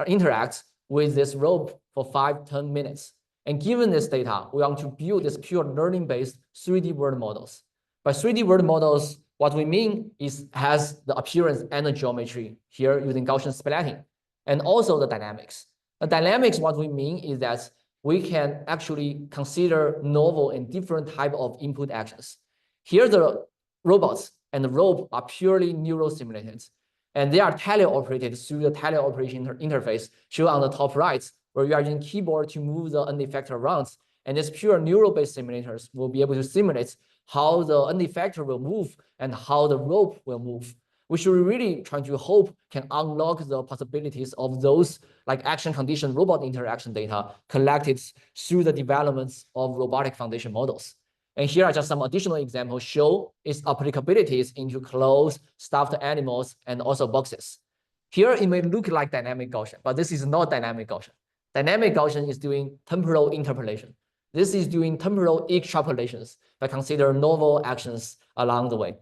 interact with this rope for 5-10 minutes. And given this data, we want to build this pure learning-based 3D world models. By 3D world models, what we mean is has the appearance and the geometry here using Gaussian splatting, and also the dynamics. The dynamics, what we mean is that we can actually consider novel and different type of input actions. Here, the robots and the rope are purely neural simulated, and they are teleoperated through the teleoperation interface shown on the top right, where you are using keyboard to move the end effector around. And these pure neural-based simulators will be able to simulate how the end effector will move and how the rope will move, which we really trying to hope can unlock the possibilities of those like action condition robot interaction data collected through the developments of robotic foundation models. And here are just some additional examples show its applicabilities into clothes, stuffed animals, and also boxes. Here it may look like dynamic Gaussian, but this is not dynamic Gaussian. Dynamic Gaussian is doing temporal interpolation. This is doing temporal extrapolations by considering novel actions along the way.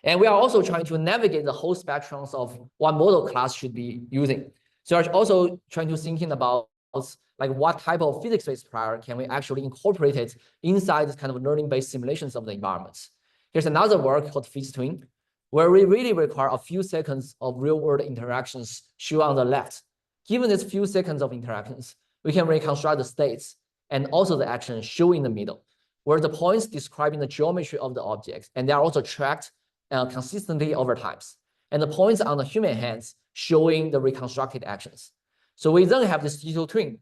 And we are also trying to navigate the whole spectrums of what model class should be using. So we're also trying to thinking about like what type of physics-based prior can we actually incorporate it inside this kind of learning-based simulations of the environments. Here's another work called FISTwin, where we really require a few seconds of real-world interactions shown on the left. Given these few seconds of interactions, we can reconstruct the states and also the actions shown in the middle, where the points describing the geometry of the objects, and they are also tracked consistently over times. And the points on the human hands showing the reconstructed actions. So we then have this digital twin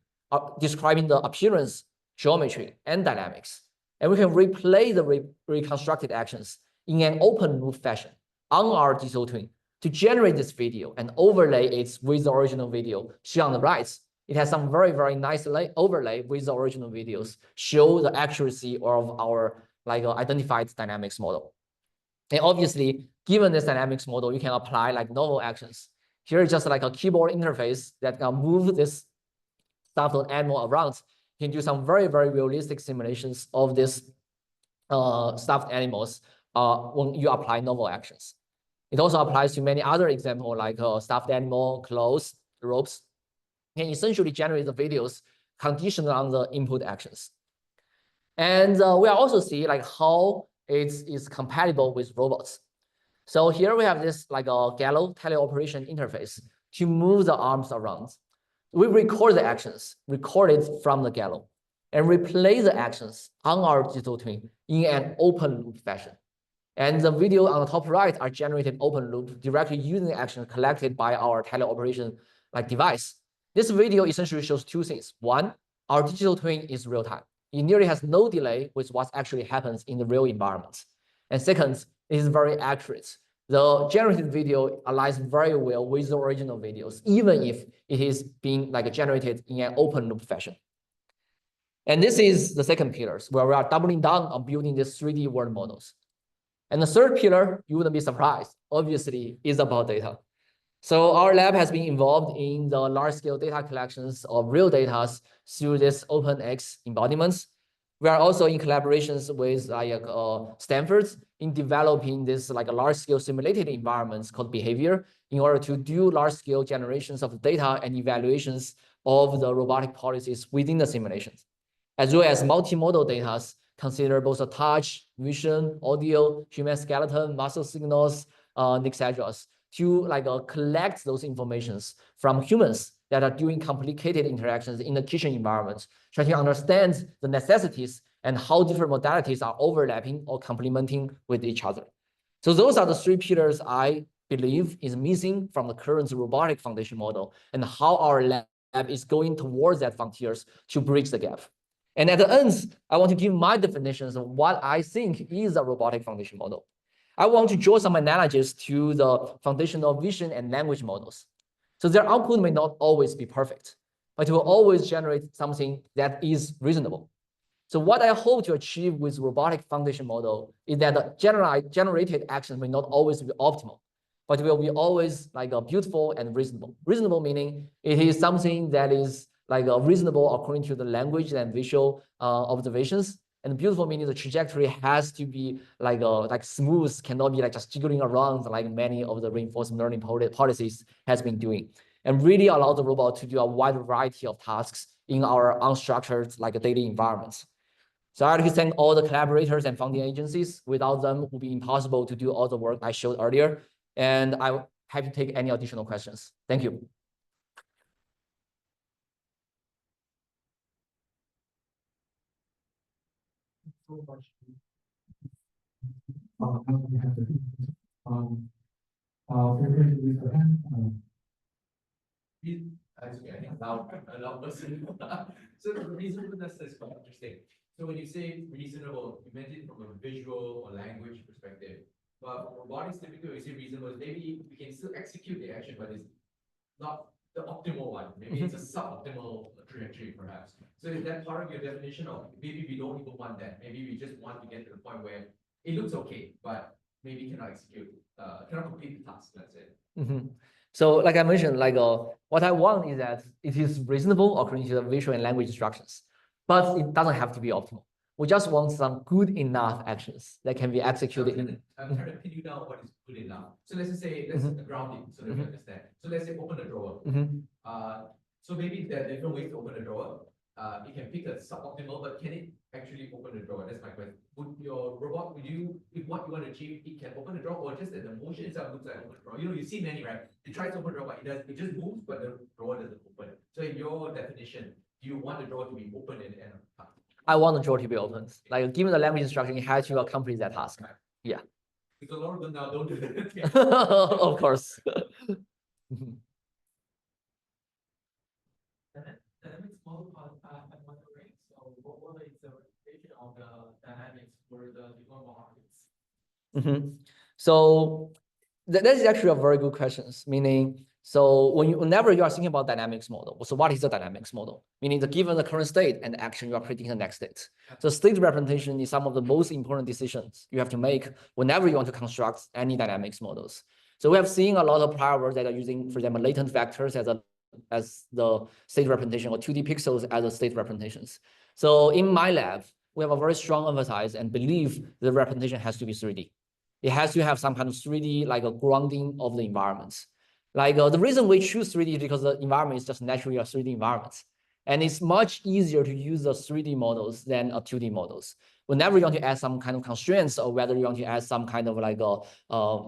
describing the appearance, geometry, and dynamics. And we can replay the reconstructed actions in an open loop fashion on our digital twin to generate this video and overlay it with the original video shown on the right. It has some very, very nice overlay with the original videos, show the accuracy of our like identified dynamics model. And obviously, given this dynamics model, you can apply like novel actions. Here is just like a keyboard interface that can move this stuffed animal around. You can do some very, very realistic simulations of this stuffed animals when you apply novel actions. It also applies to many other examples like stuffed animal, clothes, ropes. You can essentially generate the videos conditioned on the input actions. And we also see like how it is compatible with robots. So here we have this like a gallo teleoperation interface to move the arms around. We record the actions, record it from the gallo, and replay the actions on our digital twin in an open loop fashion. And the video on the top right are generated open loop directly using the action collected by our teleoperation like device. This video essentially shows two things. One, our digital twin is real time. It nearly has no delay with what actually happens in the real environment. And second, it is very accurate. The generated video aligns very well with the original videos, even if it is being like generated in an open loop fashion. And this is the second pillar, where we are doubling down on building these 3D world models. And the third pillar, you wouldn't be surprised, obviously, is about data. So our lab has been involved in the large-scale data collections of real data through this OpenX embodiments. We are also in collaborations with Stanford in developing this like a large-scale simulated environments called behavior in order to do large-scale generations of data and evaluations of the robotic policies within the simulations, as well as multimodal data consider both a touch, vision, audio, human skeleton, muscle signals, etc. to collect those informations from humans that are doing complicated interactions in the kitchen environment, trying to understand the necessities and how different modalities are overlapping or complementing with each other. So those are the three pillars I believe is missing from the current robotic foundation model, and how our lab is going towards that frontiers to bridge the gap. And at the end, I want to give my definitions of what I think is a robotic foundation model. I want to draw some analogies to the foundational vision and language models. So their output may not always be perfect, but it will always generate something that is reasonable. So what I hope to achieve with robotic foundation model is that the generated actions may not always be optimal, but it will be always beautiful and reasonable. Reasonable meaning it is something that is reasonable according to the language and visual observations. And beautiful meaning the trajectory has to be smooth, cannot be just jiggling around like many of the reinforcement learning policies has been doing, and really allow the robot to do a wide variety of tasks in our unstructured daily environments. So I'd like to thank all the collaborators and funding agencies. Without them, it would be impossible to do all the work I showed earlier. And I'm happy to take any additional questions. Thank you. So much. I think loud person. So the reasonableness is quite interesting. So when you say reasonable, you meant it from a visual or language perspective. But for robotics, typically when you say reasonable, maybe we can still execute the action, but it's not the optimal one. Maybe it's a suboptimal trajectory, perhaps. So is that part of your definition, or maybe we don't even want that? Maybe we just want to get to the point where it looks okay, but maybe cannot execute, cannot complete the task. That's it. So like I mentioned, what I want is that it is reasonable according to the visual and language instructions, but it doesn't have to be optimal. We just want some good enough actions that can be executed in. I'm trying to pin you down what is good enough. So let's just say, let's grounding so that we understand. So let's say open a drawer. So maybe there are different ways to open a drawer. It can pick a suboptimal, but can it actually open a drawer? That's my question. Would your robot, if what you want to achieve, it can open a drawer, or just that the motion itself looks like open a drawer? You see many, right? It tries to open a drawer, but it just moves, but the drawer doesn't open. So in your definition, do you want the drawer to be open at the end of the task? I want the drawer to be open. Given the language instruction, it has to accomplish that task. Yeah. It's a lot of them now, don't do that. Of course. Dynamics model part, I'm wondering, so what is the representation of the dynamics for the development markets? So that is actually a very good question. Meaning, so whenever you are thinking about dynamics model, so what is the dynamics model? Meaning given the current state and action, you are predicting the next state. So state representation is some of the most important decisions you have to make whenever you want to construct any dynamics models. So we have seen a lot of prior work that are using, for example, latent vectors as the state representation, or 2D pixels as the state representations. So in my lab, we have a very strong emphasis and believe the representation has to be 3D. It has to have some kind of 3D, like a grounding of the environments. The reason we choose 3D is because the environment is just naturally a 3D environment. And it's much easier to use the 3D models than a 2D models. Whenever you want to add some kind of constraints, or whether you want to add some kind of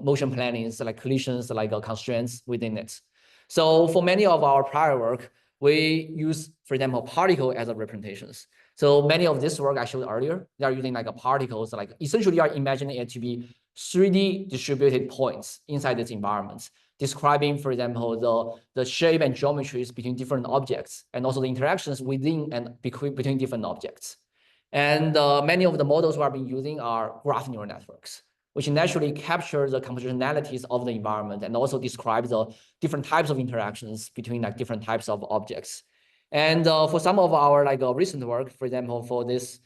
motion plannings, like collisions, constraints within it. So for many of our prior work, we use, for example, particle as a representations. So many of this work I showed earlier, they are using particles, essentially you are imagining it to be 3D distributed points inside this environment. describing, for example, the shape and geometries between different objects, and also the interactions within and between different objects. And many of the models we have been using are graph neural networks, which naturally capture the compositionalities of the environment and also describe the different types of interactions between like different types of objects. And for some of our recent work, for example, for this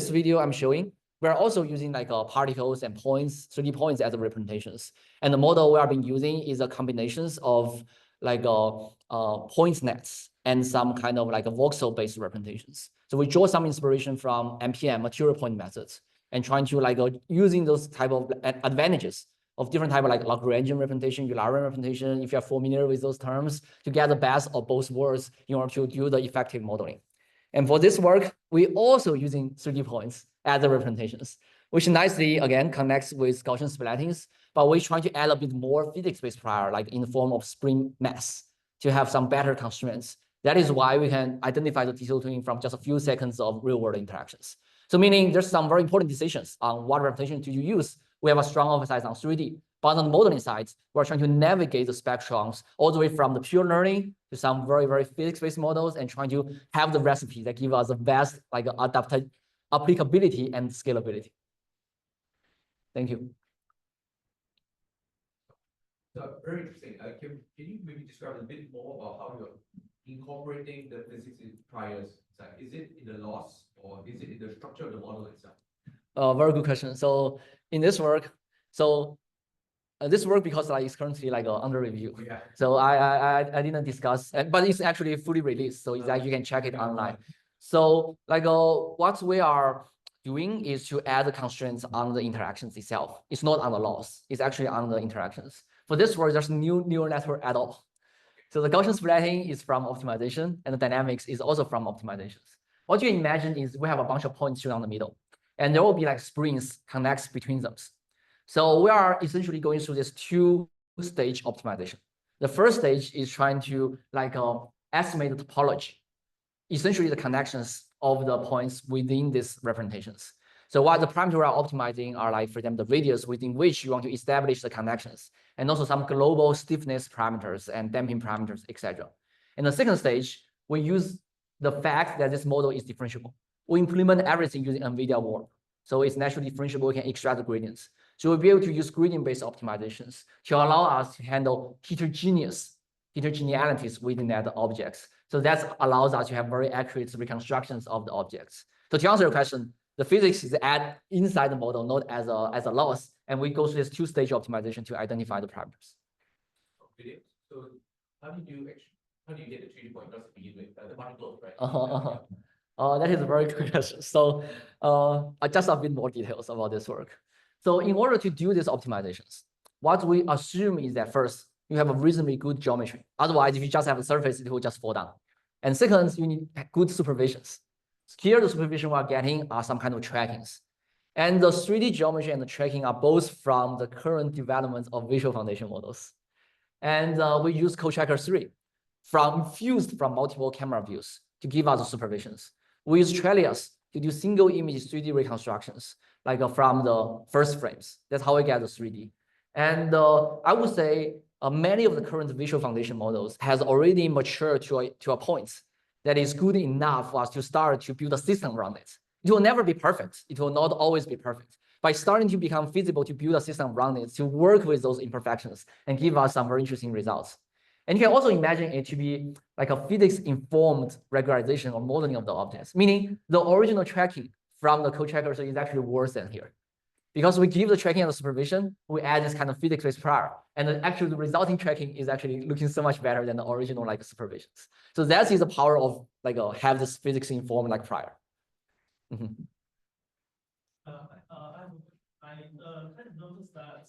video I'm showing, we're also using particles and points, 3D points as representations. And the model we have been using is a combinations of points nets and some kind of voxel-based representations. So we draw some inspiration from MPM, material point methods, and trying to using those type of advantages of different type of Lagrangian representation, Eulerian representation, if you're familiar with those terms, to get the best of both worlds in order to do the effective modeling. And for this work, we also using 3D points as the representations, which nicely, again, connects with Gaussian splattings, but we're trying to add a bit more physics-based prior, like in the form of spring mass, to have some better constraints. That is why we can identify the detail tuning from just a few seconds of real-world interactions. So meaning there's some very important decisions on what representation do you use. We have a strong emphasis on 3D. But on the modeling side, we're trying to navigate the spectrums all the way from the pure learning to some very, very physics-based models and trying to have the recipe that give us the best applicability and scalability. Thank you. So very interesting. Can you maybe describe a bit more about how you're incorporating the physics priors? Is it in the loss or is it in the structure of the model itself? Very good question. So in this work, this work because it's currently under review. Yeah. So I didn't discuss, but it's actually fully released, so it's you can check it online. So what we are doing is to add the constraints on the interactions itself. It's not on the loss. It's actually on the interactions. For this work, there's no neural network at all. So the Gaussian splatting is from optimization, and the dynamics is also from optimizations. What you imagine is we have a bunch of points shown on the middle, and there will be springs connects between them. So we are essentially going through this two-stage optimization. The first stage is trying to estimate the topology, essentially the connections of the points within these representations. So what the parameters we are optimizing are for example, the radius within which you want to establish the connections, and also some global stiffness parameters and damping parameters, etc. In the second stage, we use the fact that this model is differentiable. We implement everything using NVIDIA Warp. So it's naturally differentiable, we can extract the gradients. So we'll be able to use gradient-based optimizations to allow us to handle heterogenealities within that objects. So that allows us to have very accurate reconstructions of the objects. So to answer your question, the physics is add inside the model, not as a loss, and we go through this two-stage optimization to identify the parameters. Okay. So how do you get the 3D point just to begin with? The particles, right? That is a very good question. So just a bit more details about this work. So in order to do these optimizations, what we assume is that first, you have a reasonably good geometry. Otherwise, if you just have a surface, it will just fall down. And second, you need good supervisions. Here, the supervision we are getting are some kind of trackings. And the 3D geometry and the tracking are both from the current development of visual foundation models. And we use CodeTracker 3 fused from multiple camera views to give us the supervisions. We use Trellis to do single image 3D reconstructions, from the first frames. That's how we get the 3D. And I would say many of the current visual foundation models has already matured to a point that is good enough for us to start to build a system around it. It will never be perfect. It will not always be perfect. By starting to become feasible to build a system around it, to work with those imperfections and give us some very interesting results. And you can also imagine it to be like a physics-informed regularization or modeling of the objects, meaning the original tracking from the CodeTracker is actually worse than here. Because we give the tracking and the supervision, we add this kind of physics-based prior. And actually the resulting tracking is actually looking so much better than the original supervisions. So that is the power of have this physics-informed prior. Mm-hmm. I kind of noticed that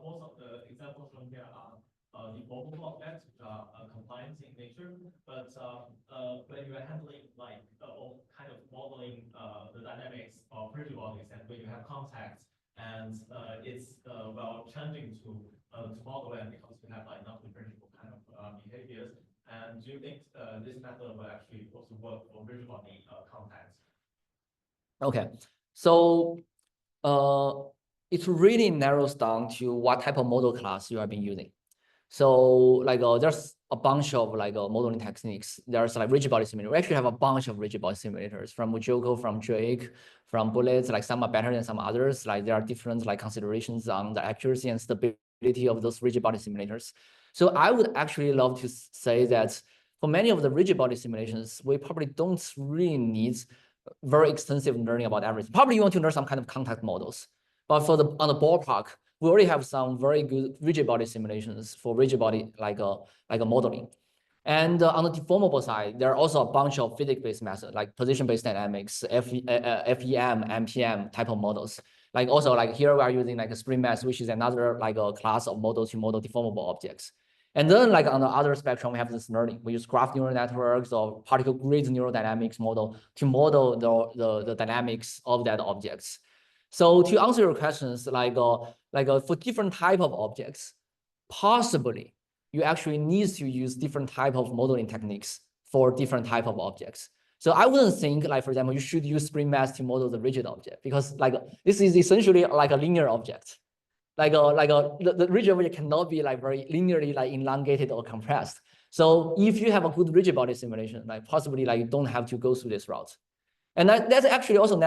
most of the examples from here are the mobile objects, which are compliant in nature. But when you are handling or kind of modeling the dynamics of robotics, and when you have context, and it's well challenging to model and because you have non-differentiable kind of behaviors. And do you think this method will actually also work for robotic context? Okay, so it really narrows down to what type of model class you have been using. So like there's a bunch of like modeling techniques. There's like rigid body simulator. We actually have a bunch of rigid body simulators from Mujoko, from Drake, from Bullets. Like some are better than some others. Like there are different like considerations on the accuracy and stability of those rigid body simulators. So I would actually love to say that for many of the rigid body simulations, we probably don't really need very extensive learning about everything. Probably you want to learn some kind of contact models. But for on the ballpark, we already have some very good rigid body simulations for rigid body like a modeling. And on the deformable side, there are also a bunch of physics-based methods like position-based dynamics, FEM, MPM type of models. Like also like here we are using like a spring mass, which is another like a class of models to model deformable objects. And then like on the other spectrum, we have this learning. We use graph neural networks or particle grid neural dynamics model to model the dynamics of that objects. So to answer your questions, for different type of objects, possibly you actually need to use different type of modeling techniques for different type of objects. So I wouldn't think like, for example, you should use spring mass to model the rigid object because like this is essentially like a linear object. The rigid object cannot be like very linearly like elongated or compressed. So if you have a good rigid body simulation, like possibly like you don't have to go through this route. And that's actually also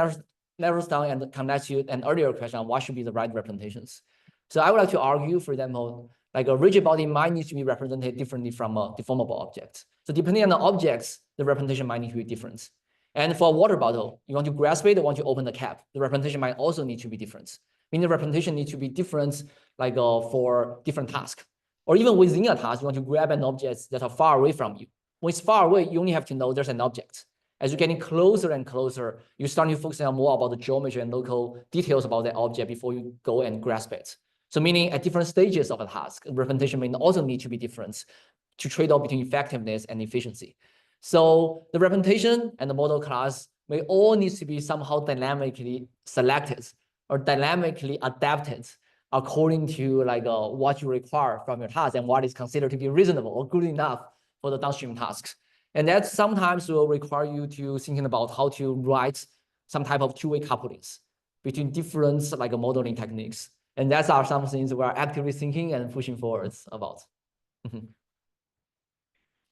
narrows down and connects to an earlier question on what should be the right representations. So I would like to argue, for example, like a rigid body might need to be represented differently from a deformable object. So depending on the objects, the representation might need to be different. And for a water bottle, you want to grasp it, or want to open the cap, the representation might also need to be different. Meaning the representation needs to be different like for different tasks. Or even within a task, you want to grab an object that are far away from you. When it's far away, you only have to know there's an object. As you're getting closer and closer, you're starting to focus on more about the geometry and local details about that object before you go and grasp it. So meaning at different stages of a task, representation may also need to be different to trade off between effectiveness and efficiency. So the representation and the model class may all need to be somehow dynamically selected or dynamically adapted according to like what you require from your task and what is considered to be reasonable or good enough for the downstream tasks. And that sometimes will require you to thinking about how to write some type of two-way couplings between different like modeling techniques. And that's are some things we're actively thinking and pushing forward about.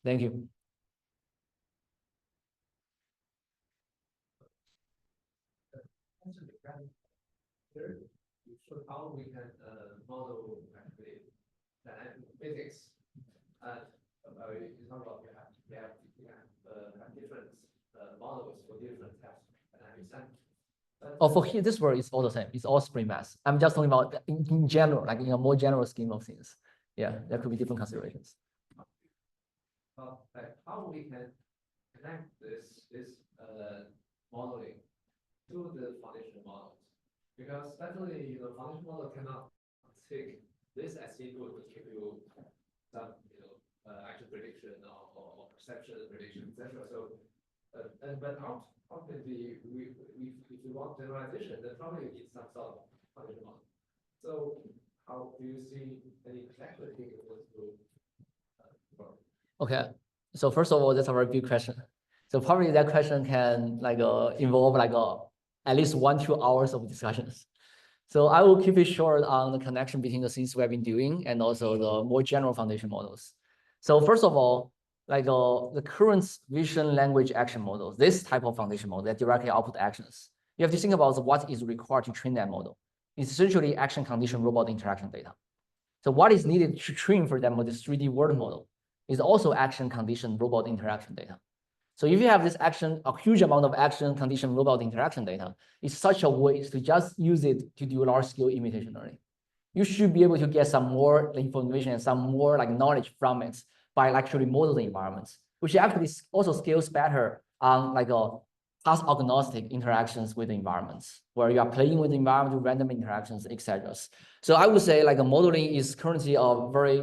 Thank you. So how we can model actually dynamic physics and you talk about we have different models for different types of dynamics. Oh, for here, this word is all the same. It's all spring mass. I'm just talking about in general, like in a more general scheme of things. Yeah, there could be different considerations. Like how we can connect this modeling to the foundation models, because definitely the foundation model cannot take this as equal to give you some actual prediction or perception prediction, etc. So but ultimately if you want generalization, then probably you need some sort of foundation model. So how do you see any connectivity with those two? Okay, so first of all, that's a very big question. So probably that question can like involve like at least 1-2 hours of discussions. So I will keep it short on the connection between the things we have been doing and also the more general foundation models. So first of all, like the current vision language action models, this type of foundation model that directly output actions, you have to think about what is required to train that model. It's essentially action condition robot interaction data. So what is needed to train for them with this 3D world model is also action condition robot interaction data. So if you have this action, a huge amount of action condition robot interaction data, it's such a waste to just use it to do large scale imitation learning. You should be able to get some more information and some more like knowledge from it by actually modeling environments, which actually also scales better on like a task agnostic interactions with the environments, where you are playing with the environment with random interactions, etc. So I would say like a modeling is currently a very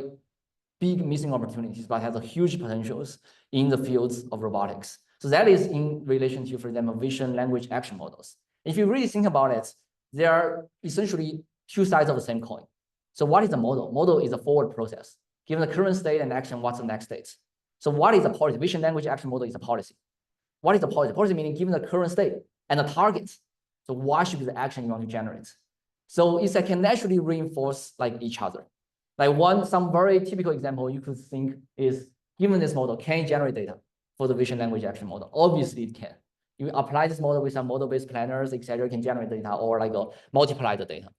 big missing opportunities, but has a huge potentials in the fields of robotics. So that is in relation to, for example, vision language action models. If you really think about it, there are essentially two sides of the same coin. So what is a model? Model is a forward process. Given the current state and action, what's the next state? So what is a policy? Vision language action model is a policy. What is the policy? Policy meaning given the current state and the targets. So what should be the action you want to generate? So it can naturally reinforce like each other. Like some very typical example you could think is, given this model, can it generate data for the vision language action model? Obviously it can. You apply this model with some model-based planners, etc., can generate data or like multiply the data.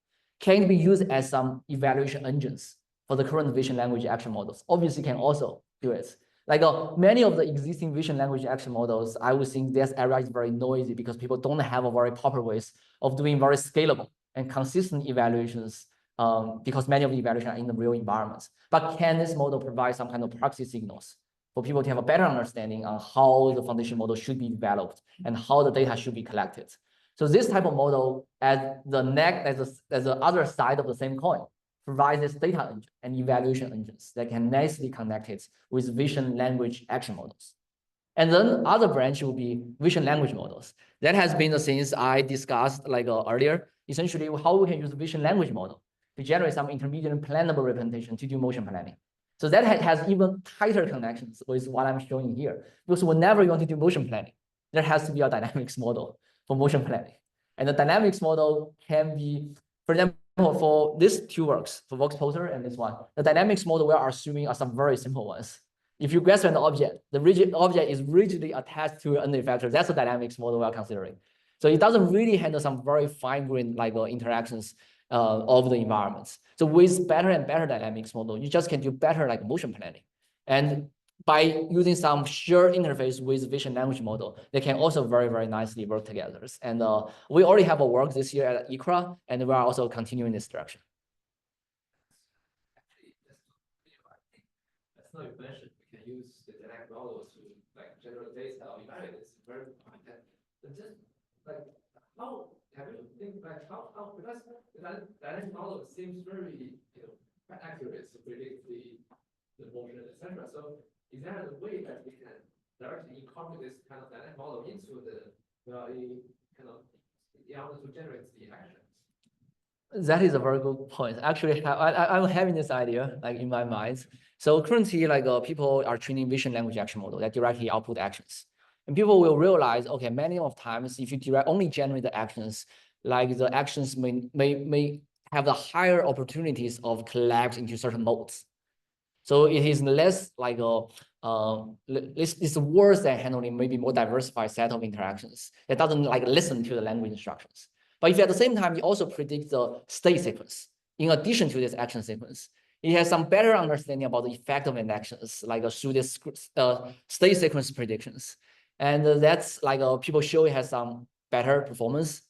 Can it be used as some evaluation engines for the current vision language action models? Obviously can also do it. Like many of the existing vision language action models, I would think this area is very noisy because people don't have a very proper ways of doing very scalable and consistent evaluations, because many of the evaluations are in the real environments. But can this model provide some kind of proxy signals for people to have a better understanding on how the foundation model should be developed and how the data should be collected? So this type of model, as the other side of the same coin, provides this data engine and evaluation engines that can nicely connect it with vision language action models. And then other branch will be vision language models. That has been the things I discussed like earlier. Essentially, how we can use vision language model to generate some intermediate and plannable representation to do motion planning. So that has even tighter connections with what I'm showing here. Because whenever you want to do motion planning, there has to be a dynamics model for motion planning. And the dynamics model can be, for example, for these two works, for Vox Poster and this one, the dynamics model we are assuming are some very simple ones. If you grasp an object, the rigid object is rigidly attached to an effector. That's the dynamics model we are considering. So it doesn't really handle some very fine-grained like interactions of the environments. So with better and better dynamics model, you just can do better like motion planning. And by using some shared interface with vision language model, they can also very, very nicely work together. And we already have a work this year at ICRA, and we are also continuing this direction. That's not your question. We can use the dynamic model to like generate data or evaluate this very important. But just like how have you think like how because the dynamic model seems very quite accurate to predict the motion, etc. So is there a way that we can directly incorporate this kind of dynamic model into the kind of in order to generate the actions? That is a very good point. Actually, I'm having this idea like in my mind. So currently, like people are training vision language action model that directly output actions, and people will realize, okay, many of times if you only generate the actions, like the actions may have the higher opportunities of collapse into certain modes. So it is less like it's worse than handling maybe more diversified set of interactions that doesn't like listen to the language instructions. But if at the same time, you also predict the state sequence, in addition to this action sequence, it has some better understanding about the effect of an actions, like through this state sequence predictions. And that's like people show it has some better performance.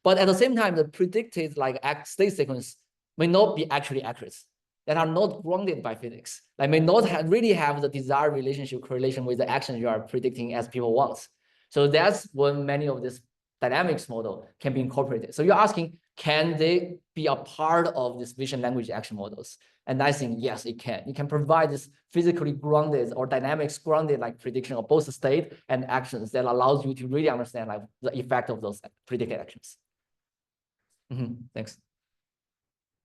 But at the same time, the predicted like state sequence may not be actually accurate, that are not grounded by physics, like may not really have the desired relationship correlation with the action you are predicting as people want. So that's when many of this dynamics model can be incorporated. So you're asking, can they be a part of this vision language action models? And I think, yes, it can. It can provide this physically grounded or dynamics grounded like prediction of both state and actions that allows you to really understand like the effect of those predicted actions. Thanks.